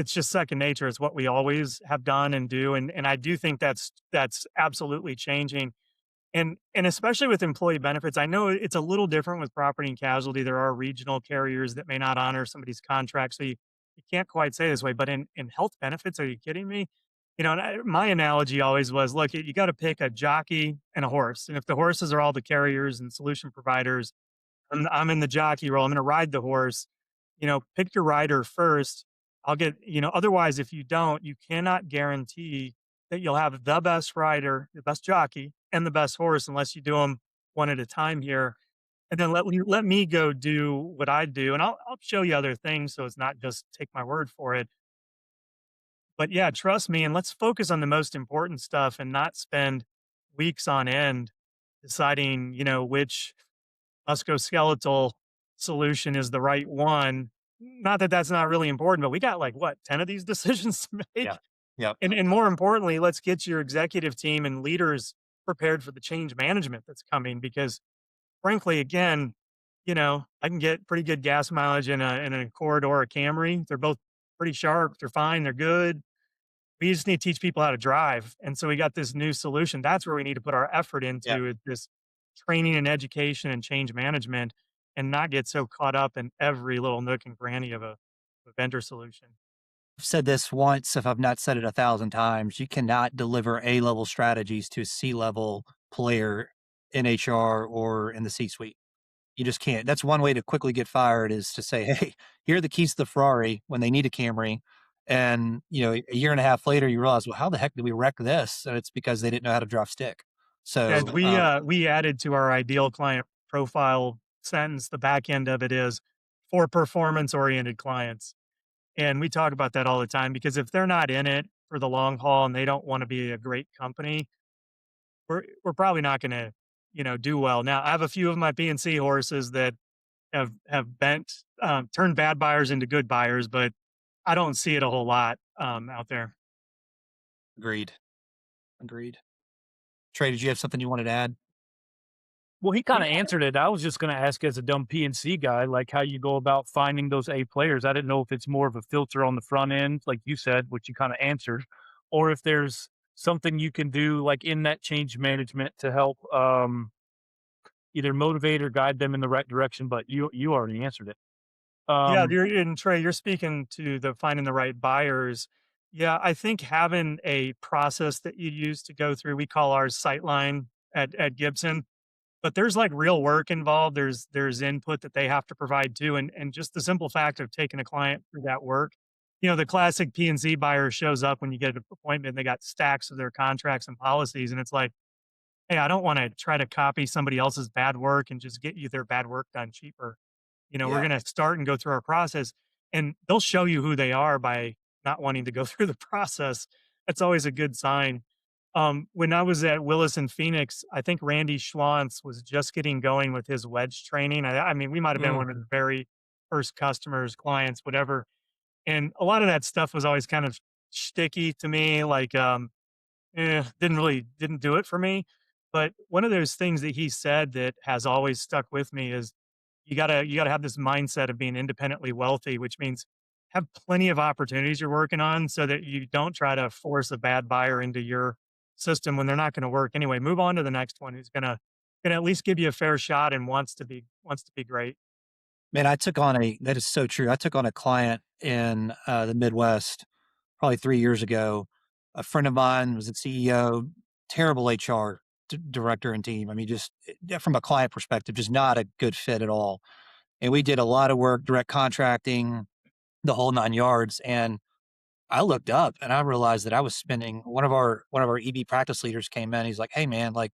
just second nature. It's what we always have done and do, and I do think that's absolutely changing. And especially with employee benefits, I know it's a little different with property and casualty. There are regional carriers that may not honor somebody's contract, so you can't quite say this way. But in health benefits, are you kidding me? And my analogy always was, look, you got to pick a jockey and a horse, and if the horses are all the carriers and solution providers, I'm in the jockey role. I'm going to ride the horse. Pick your rider first. Otherwise, if you don't, you cannot guarantee that you'll have the best rider, the best jockey, and the best horse unless you do them one at a time here. And then let me go do what I do, and I'll show you other things, so it's not just take my word for it. But yeah, trust me, and let's focus on the most important stuff and not spend weeks on end deciding, which musculoskeletal solution is the right one. Not that that's not really important, but we got like what, 10 of these decisions to Yeah. make? Yeah. And more importantly, let's get your executive team and leaders prepared for the change management that's coming because frankly, again, I can get pretty good gas mileage in a Accord or a Camry. They're both pretty sharp, they're fine, they're good. We just need to teach people how to drive. And so we got this new solution. That's where we need to put our effort Yeah. into is this training and education and change management and not get so caught up in every little nook and cranny of a vendor solution. I've said this once, if I've not said it 1,000 times, you cannot deliver A-level strategies to a C-level player in HR or in the C-suite. You just can't. That's one way to quickly get fired is to say, "Hey, here are the keys to the Ferrari," when they need a Camry. And, a year and a half later, you realize, "Well, how the heck did we wreck this?" And it's because they didn't know how to drive stick. As So, we added to our ideal client profile sentence, the back end of it is for performance oriented clients. And we talk about that all the time because if they're not in it for the long haul and they don't want to be a great company, we're probably not going to, do well. Now, I have a few of my P&C horses that have turned bad buyers into good buyers, but I don't see it a whole lot out there. agreed. Agreed. Trey, did you have something you wanted to add? Well, he kind of answered it. I was just going to ask as a dumb PNC guy, like how you go about finding those A players. I didn't know if it's more of a filter on the front end, like you said, which you kind of answered, or if there's something you can do like in that change management to help either motivate or guide them in the right direction. But you already answered it. Yeah, Um, and Trey, you're speaking to the finding the right buyers. Yeah, I think having a process that you use to go through, we call ours Sightline at Gibson, but there's like real work involved. There's input that they have to provide too, and just the simple fact of taking a client through that work. The classic P&Z buyer shows up when you get an appointment. They got stacks of their contracts and policies, and it's like, hey, I don't want to try to copy somebody else's bad work and just get you their bad work done cheaper. We're Yeah. going to start and go through our process, and they'll show you who they are by not wanting to go through the process. That's always a good sign. When I was at Willis in Phoenix, I think Randy Schwantz was just getting going with his wedge training. I mean, we might have been Mm. one of the very first customers, clients, whatever. And a lot of that stuff was always kind of sticky to me. Like, didn't do it for me. But one of those things that he said that has always stuck with me is you gotta have this mindset of being independently wealthy, which means have plenty of opportunities you're working on so that you don't try to force a bad buyer into your system when they're not going to work anyway. Move on to the next one who's gonna at least give you a fair shot and wants to be great. Man, that is so true. I took on a client in the Midwest probably 3 years ago. A friend of mine was the CEO, terrible HR director and team. I mean, just from a client perspective, just not a good fit at all. And we did a lot of work, direct contracting, the whole 9 yards. And I looked up and I realized that I was spending one of our EB practice leaders came in. He's like, "Hey man, like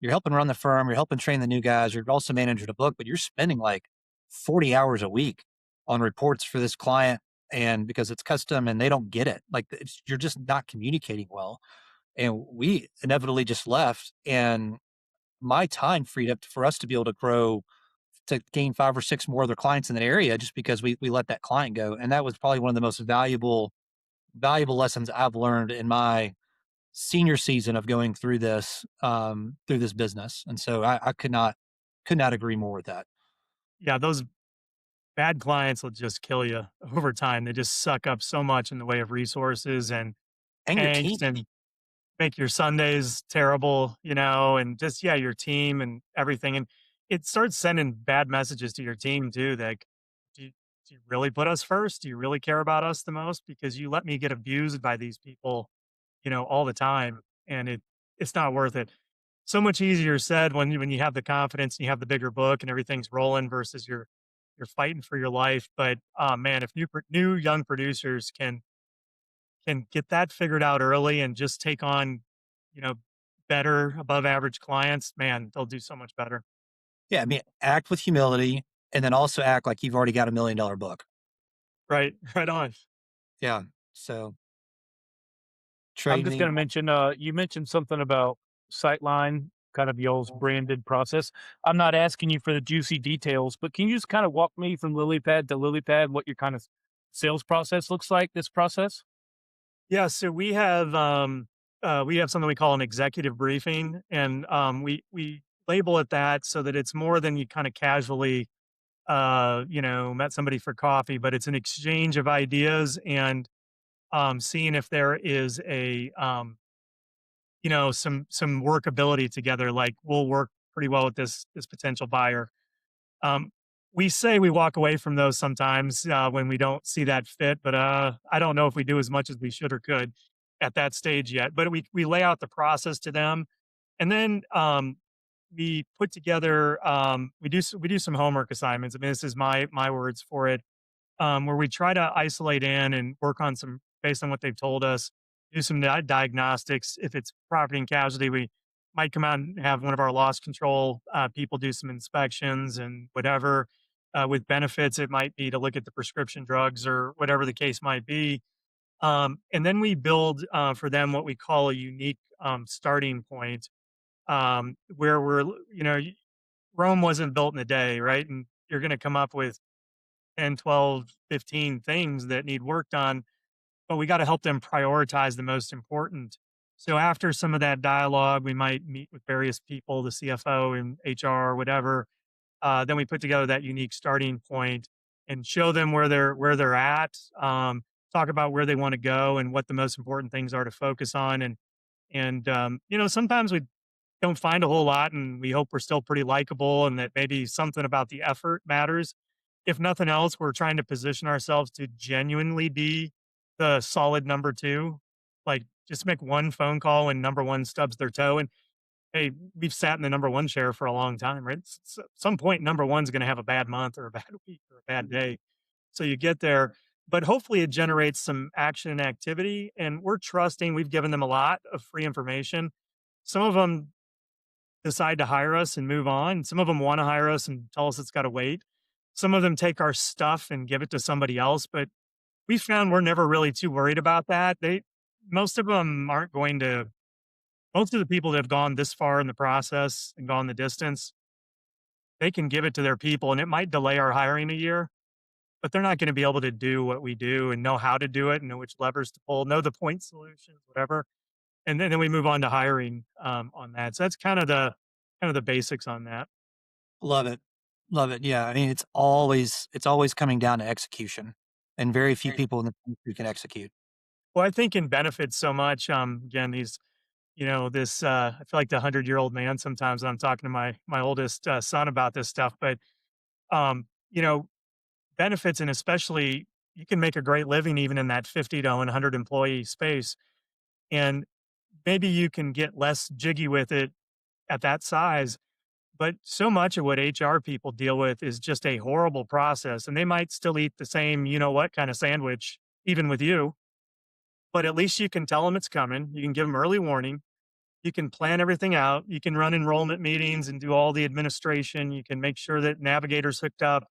you're helping run the firm, you're helping train the new guys, you're also managing the book, but you're spending like 40 hours a week on reports for this client and because it's custom and they don't get it. Like you're just not communicating well." And we inevitably just left and my time freed up for us to be able to grow to gain 5 or 6 more other clients in that area just because we let that client go. And that was probably one of the most valuable lessons I've learned in my senior season of going through this business. And so I could not agree more with that. Yeah, those bad clients will just kill you over time. They just suck up so much in the way of resources and And your team. angst and make your Sundays terrible, and just, yeah, your team and everything. And it starts sending bad messages to your team too. Like, do you really put us first? Do you really care about us the most? Because you let me get abused by these people, all the time. And it's not worth it. So much easier said when you have the confidence and you have the bigger book and everything's rolling versus you're fighting for your life. But man, if new young producers can get that figured out early and just take on, you know, better above average clients, man, they'll do so much better. Yeah, I mean, act with humility and then also act like you've already got $1 million book. Right. Right on. Yeah. So I'm just going training. to mention, you mentioned something about Sightline, kind of y'all's branded process. I'm not asking you for the juicy details, but can you just kind of walk me from lily pad to lily pad, what your kind of sales process looks like, this process? Yeah. So we have something we call an executive briefing, and we label it that so that it's more than you kind of casually met somebody for coffee, but it's an exchange of ideas and seeing if there is some workability together. Like we'll work pretty well with this potential buyer. Um, we say we walk away from those sometimes when we don't see that fit, but I don't know if we do as much as we should or could at that stage yet. But we lay out the process to them, and then we put together we do some homework assignments. I mean, this is my words for it, where we try to isolate in and work on some based on what they've told us, do some diagnostics. If it's property and casualty, we might come out and have one of our loss control people do some inspections and whatever. With benefits, it might be to look at the prescription drugs or whatever the case might be. And then we build for them what we call a unique starting point, where Rome wasn't built in a day, right? And you're going to come up with 10, 12, 15 things that need worked on, but we got to help them prioritize the most important. So after some of that dialogue, we might meet with various people, the CFO and HR or whatever. Then we put together that unique starting point and show them where they're at. Talk about where they want to go and what the most important things are to focus on. And sometimes we don't find a whole lot, and we hope we're still pretty likable and that maybe something about the effort matters. If nothing else, we're trying to position ourselves to genuinely be the solid number two. Like, just make one phone call when number one stubs their toe. And hey, we've sat in the number one chair for a long time, right? At some point, number one's going to have a bad month or a bad week or a bad day. So you get there, but hopefully it generates some action and activity. And we're trusting, we've given them a lot of free information. Some of them decide to hire us and move on. Some of them want to hire us and tell us it's got to wait. Some of them take our stuff and give it to somebody else, but we found we're never really too worried about that. Most of them aren't going to, most of the people that have gone this far in the process and gone the distance, they can give it to their people and it might delay our hiring a year, but they're not going to be able to do what we do and know how to do it and know which levers to pull, know the point solutions, whatever. And then we move on to hiring on that. So that's kind of the basics on that. Love it. Love it. Yeah. I mean, it's always coming down to execution, and very few Right. people in the industry can execute. Well, I think in benefits so much. Again, these, this. I feel like the 100-year-old man sometimes when I'm talking to my oldest son about this stuff. But um, you know, benefits and especially you can make a great living even in that 50 to 100 employee space, and maybe you can get less jiggy with it at that size. But so much of what HR people deal with is just a horrible process, and they might still eat the same, you know what, kind of sandwich, even with you. But at least you can tell them it's coming. You can give them early warning. You can plan everything out. You can run enrollment meetings and do all the administration. You can make sure that navigators hooked up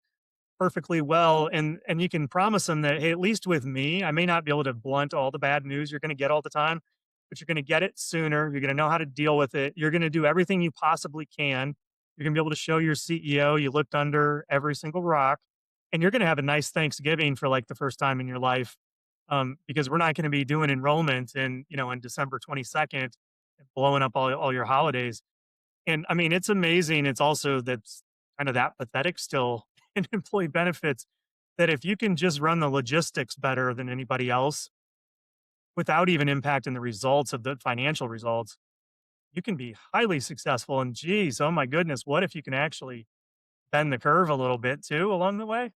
perfectly well, and you can promise them that, hey, at least with me, I may not be able to blunt all the bad news you're going to get all the time, but you're going to get it sooner. You're going to know how to deal with it. You're going to do everything you possibly can. You're going to be able to show your CEO you looked under every single rock, and you're going to have a nice Thanksgiving for like the first time in your life, because we're not going to be doing enrollment in on December 22nd and blowing up all your holidays. And I mean, it's amazing. It's also that's kind of that pathetic still in employee benefits that if you can just run the logistics better than anybody else without even impacting the results of the financial results, you can be highly successful. And geez, oh my goodness, what if you can actually bend the curve a little bit too along the way?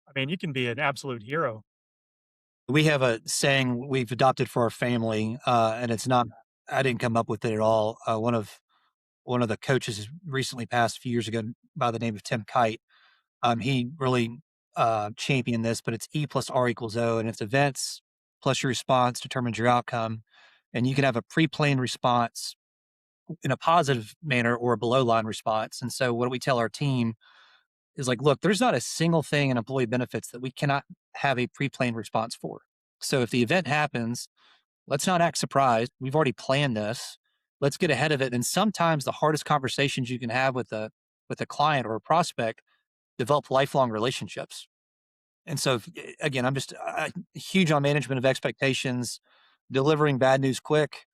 I mean, you can be an absolute hero. We have a saying we've adopted for our family, and it's not. I didn't come up with it at all. One of the coaches recently passed a few years ago by the name of Tim Kite. He really championed this, but it's E plus R equals O, and it's events plus your response determines your outcome. And you can have a pre-planned response in a positive manner or a below line response. And so, what we tell our team is like, look, there's not a single thing in employee benefits that we cannot have a pre-planned response for. So, if the event happens, let's not act surprised. We've already planned this. Let's get ahead of it. And sometimes the hardest conversations you can have with a client or a prospect develop lifelong relationships. And so, again, I'm just huge on management of expectations, delivering bad news quick,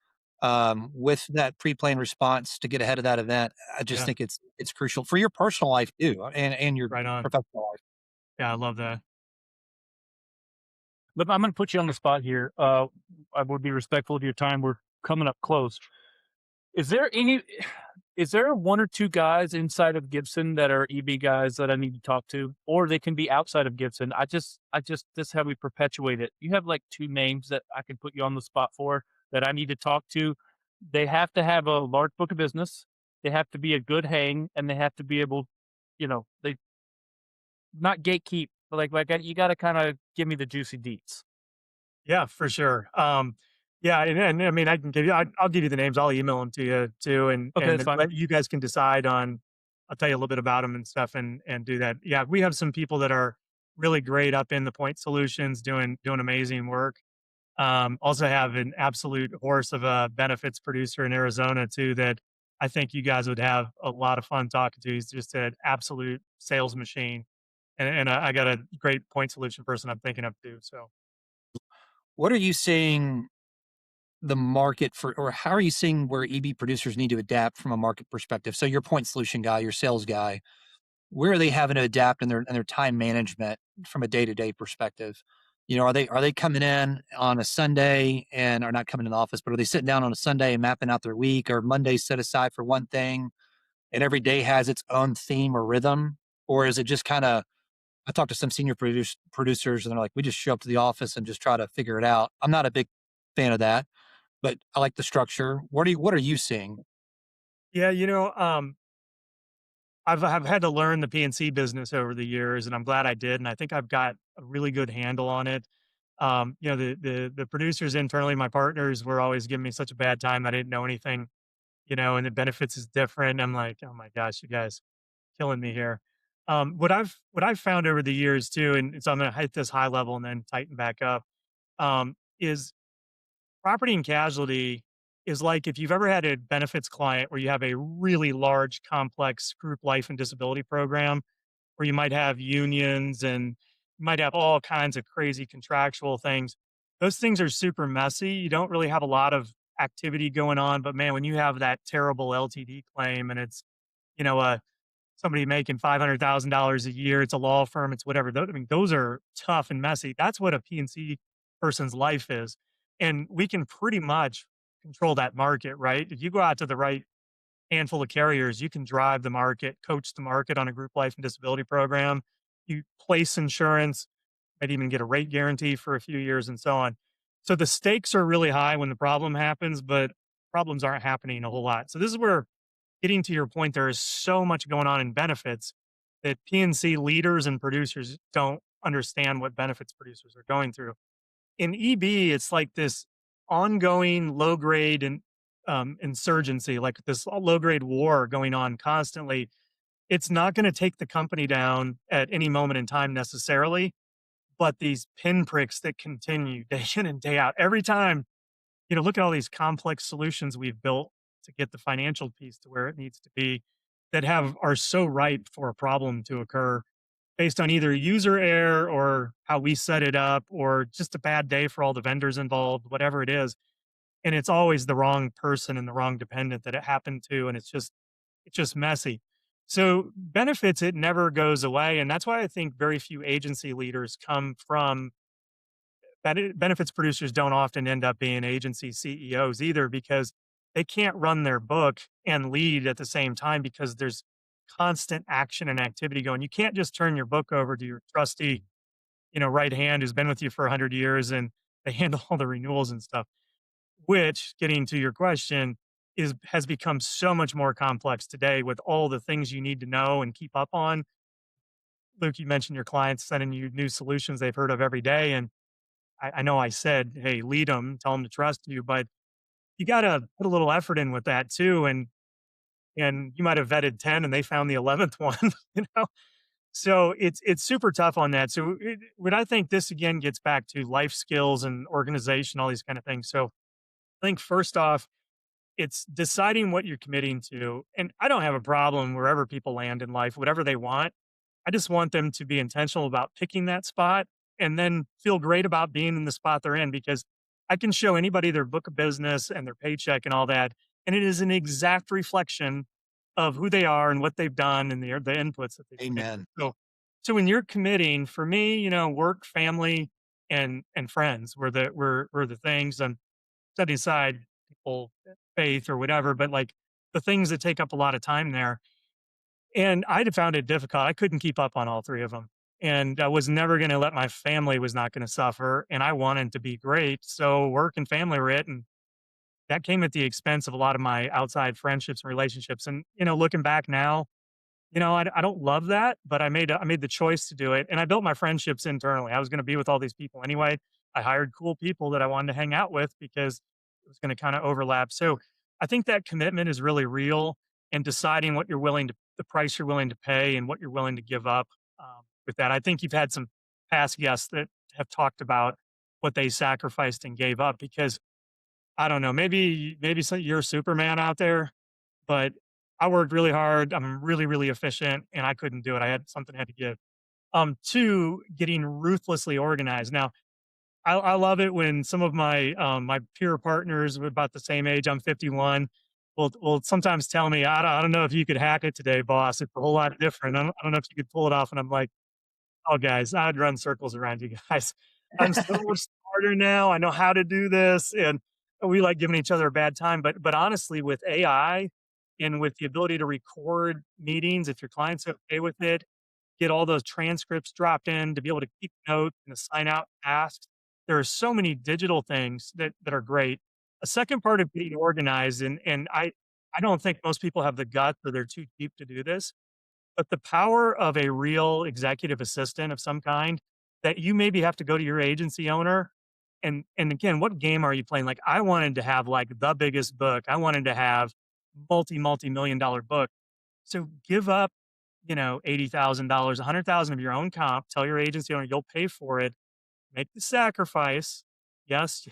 with that pre-planned response to get ahead of that event. I just Yeah, think it's crucial for your personal life too, and your right on. professional life. Yeah, I love that. But I'm going to put you on the spot here. I would be respectful of your time. We're coming up close. Is there any is there one or two guys inside of Gibson that are EB guys that I need to talk to? Or they can be outside of Gibson. I just this is how we perpetuate it. You have like two names that I can put you on the spot for that I need to talk to. They have to have a large book of business. They have to be a good hang and they have to be able, they not gatekeep, but you gotta kinda give me the juicy deets. Yeah, for sure. Yeah, and I mean, I can give you, I'll give you the names. I'll email them to you too, Okay, and that's then fine. let you guys can decide on. I'll tell you a little bit about them and stuff, and do that. Yeah, we have some people that are really great up in the point solutions, doing amazing work. Also have an absolute horse of a benefits producer in Arizona too that I think you guys would have a lot of fun talking to. He's just an absolute sales machine, and I got a great point solution person I'm thinking of too. So. What are you seeing the market for, or how are you seeing where EB producers need to adapt from a market perspective? So, your point solution guy, your sales guy, where are they having to adapt in their time management from a day to day perspective? Are they coming in on a Sunday and are not coming in the office, but are they sitting down on a Sunday and mapping out their week, or Mondays set aside for one thing and every day has its own theme or rhythm? Or is it just kind of, I talked to some senior producers and they're like, we just show up to the office and just try to figure it out. I'm not a big fan of that, but I like the structure. What are you seeing? Yeah, I've had to learn the PNC business over the years, and I'm glad I did, and I think I've got a really good handle on it. The producers internally, my partners were always giving me such a bad time. I didn't know anything, and the benefits is different. I'm like, oh my gosh, you guys killing me here. What I've found over the years too, and so I'm going to hit this high level and then tighten back up. Is property and casualty is like if you've ever had a benefits client where you have a really large, complex group life and disability program where you might have unions and you might have all kinds of crazy contractual things. Those things are super messy. You don't really have a lot of activity going on, but man, when you have that terrible LTD claim and it's, you know, a somebody making $500,000 a year, it's a law firm, it's whatever. I mean, those are tough and messy. That's what a PNC person's life is. And we can pretty much control that market, right? If you go out to the right handful of carriers, you can drive the market, coach the market on a group life and disability program. You place insurance, might even get a rate guarantee for a few years and so on. So the stakes are really high when the problem happens, but problems aren't happening a whole lot. So this is where, getting to your point, there is so much going on in benefits that PNC leaders and producers don't understand what benefits producers are going through. In EB, it's like this ongoing low grade and insurgency, like this low grade war going on constantly. It's not going to take the company down at any moment in time necessarily, but these pinpricks that continue day in and day out, every time, look at all these complex solutions we've built to get the financial piece to where it needs to be that are so ripe for a problem to occur based on either user error or how we set it up or just a bad day for all the vendors involved, whatever it is. And it's always the wrong person and the wrong dependent that it happened to. And it's just messy. So benefits, it never goes away. And that's why I think very few agency leaders come from benefits producers don't often end up being agency CEOs either because they can't run their book and lead at the same time because there's constant action and activity going. You can't just turn your book over to your trusty, right hand who's been with you for 100 years and they handle all the renewals and stuff, which, getting to your question, has become so much more complex today with all the things you need to know and keep up on. Luke, you mentioned your clients sending you new solutions they've heard of every day. And I know I said, "Hey, lead them, tell them to trust you," but you gotta put a little effort in with that too, and you might have vetted 10 and they found the 11th one, you know? So it's super tough on that. So what I think this again gets back to life skills and organization, all these kind of things. So I think first off, it's deciding what you're committing to, and I don't have a problem wherever people land in life, whatever they want. I just want them to be intentional about picking that spot and then feel great about being in the spot they're in because I can show anybody their book of business and their paycheck and all that. And it is an exact reflection of who they are and what they've done and the inputs that they put into it. Amen. So when you're committing, for me, work, family, and friends were the things. I'm setting aside people, faith or whatever, but like the things that take up a lot of time there, and I'd found it difficult. I couldn't keep up on all 3 of them, and I was never gonna let my family was not gonna suffer, and I wanted to be great, so work and family were it, and that came at the expense of a lot of my outside friendships and relationships, and, looking back now, I don't love that, but I made the choice to do it, and I built my friendships internally. I was gonna be with all these people anyway. I hired cool people that I wanted to hang out with because it was gonna kinda overlap. So, I think that commitment is really real and deciding what you're willing to the price you're willing to pay and what you're willing to give up, with that. I think you've had some past guests that have talked about what they sacrificed and gave up because, I don't know, maybe you're Superman out there, but I worked really hard. I'm really, really efficient, and I couldn't do it. I had something I had to give. 2, getting ruthlessly organized. Now, I love it when some of my peer partners were about the same age. I'm 51. Will sometimes tell me, I don't know if you could hack it today, boss. It's a whole lot different. I don't know if you could pull it off. And I'm like, oh, guys, I'd run circles around you guys. I'm so much smarter now. I know how to do this, and we like giving each other a bad time. But honestly, with AI and with the ability to record meetings, if your client's okay with it, get all those transcripts dropped in to be able to keep notes and assign out tasks. There are so many digital things that are great. A second part of getting organized, and I don't think most people have the guts or they're too cheap to do this. But the power of a real executive assistant of some kind that you maybe have to go to your agency owner and again, what game are you playing? Like I wanted to have like the biggest book. I wanted to have multi-million dollar book. So give up, $80,000, 100,000 of your own comp, tell your agency owner you'll pay for it, make the sacrifice. Yes,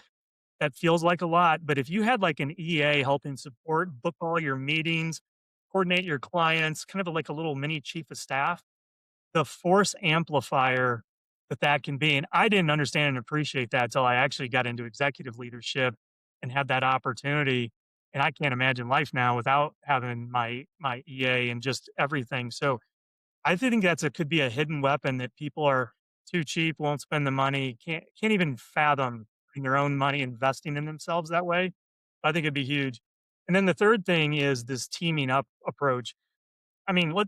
that feels like a lot, but if you had like an EA helping support, book all your meetings, coordinate your clients, kind of like a little mini chief of staff, the force amplifier that that can be. And I didn't understand and appreciate that till I actually got into executive leadership and had that opportunity. And I can't imagine life now without having my EA and just everything. So I think could be a hidden weapon that people are too cheap, won't spend the money, can't even fathom putting their own money investing in themselves that way. I think it'd be huge. And then the third thing is this teaming up approach. I mean, what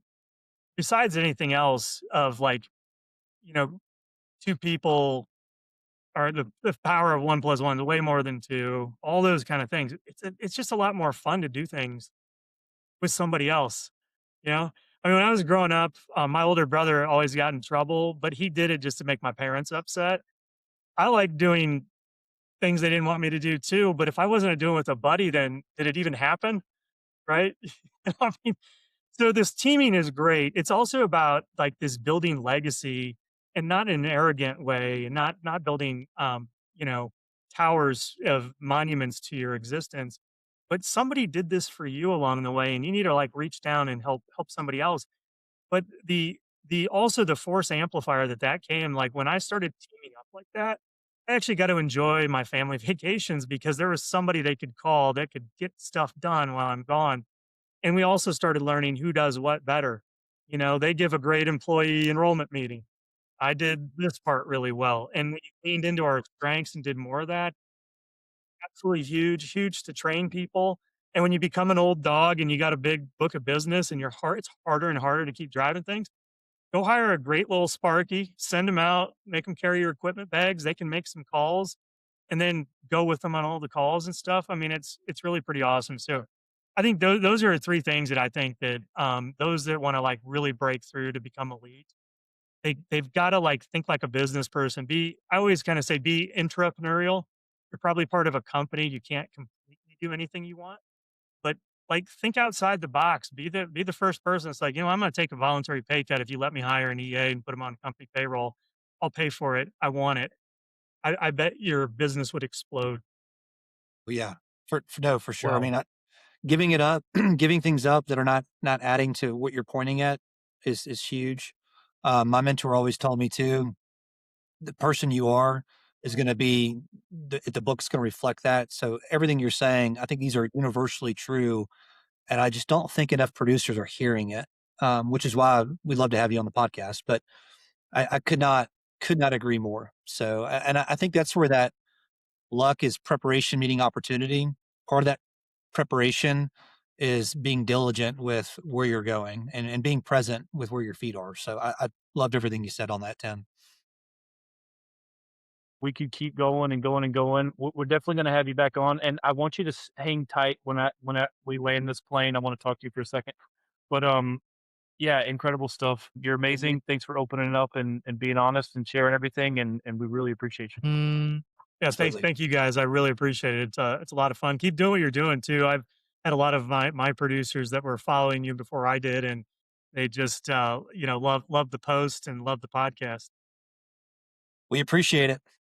besides anything else of like, you know, two people are the power of 1 + 1 is way more than two, all those kind of things. It's just a lot more fun to do things with somebody else, you know? I mean, when I was growing up, my older brother always got in trouble, but he did it just to make my parents upset. I like doing things they didn't want me to do too, but if I wasn't doing it with a buddy, then did it even happen? Right? I mean, so this teaming is great. It's also about like this building legacy and not in an arrogant way and not building you know, towers of monuments to your existence. But somebody did this for you along the way and you need to like reach down and help somebody else. But the also the force amplifier that came like when I started teaming up like that, I actually got to enjoy my family vacations because there was somebody they could call that could get stuff done while I'm gone and we also started learning who does what better. You know, they give a great employee enrollment meeting. I did this part really well. And when you leaned into our strengths and did more of that, absolutely huge, huge to train people. And when you become an old dog and you got a big book of business and it's harder and harder to keep driving things, go hire a great little Sparky, send them out, make them carry your equipment bags. They can make some calls and then go with them on all the calls and stuff. I mean, it's really pretty awesome. So I think those are three things that I think that those that want to like really break through to become elite, they've got to like think like a business person. I always kind of say be entrepreneurial. You're probably part of a company. You can't completely do anything you want, but like think outside the box. Be the first person that's like, I'm going to take a voluntary pay cut if you let me hire an EA and put them on company payroll. I'll pay for it. I want it. I bet your business would explode. Well, yeah, no, for sure. I Well, mean, giving it up, giving things up that are not adding to what you're pointing at is huge. My mentor always told me too, the person you are is going to be the book's going to reflect that. So everything you're saying, I think these are universally true, and I just don't think enough producers are hearing it. Which is why we'd love to have you on the podcast. But I could not agree more. So, and I think that's where that luck is preparation meeting opportunity. Part of that preparation is being diligent with where you're going and being present with where your feet are. So I loved everything you said on that, Tim. We could keep going and going and going. We're definitely going to have you back on, and I want you to hang tight when we land this plane. I want to talk to you for a second, but yeah, incredible stuff. You're amazing. Thanks for opening it up and being honest and sharing everything, and we really appreciate you. yeah, Absolutely. thank you guys. I really appreciate it. It's a lot of fun. Keep doing what you're doing too. I've had a lot of my producers that were following you before I did, and they just love the post and love the podcast. We appreciate it.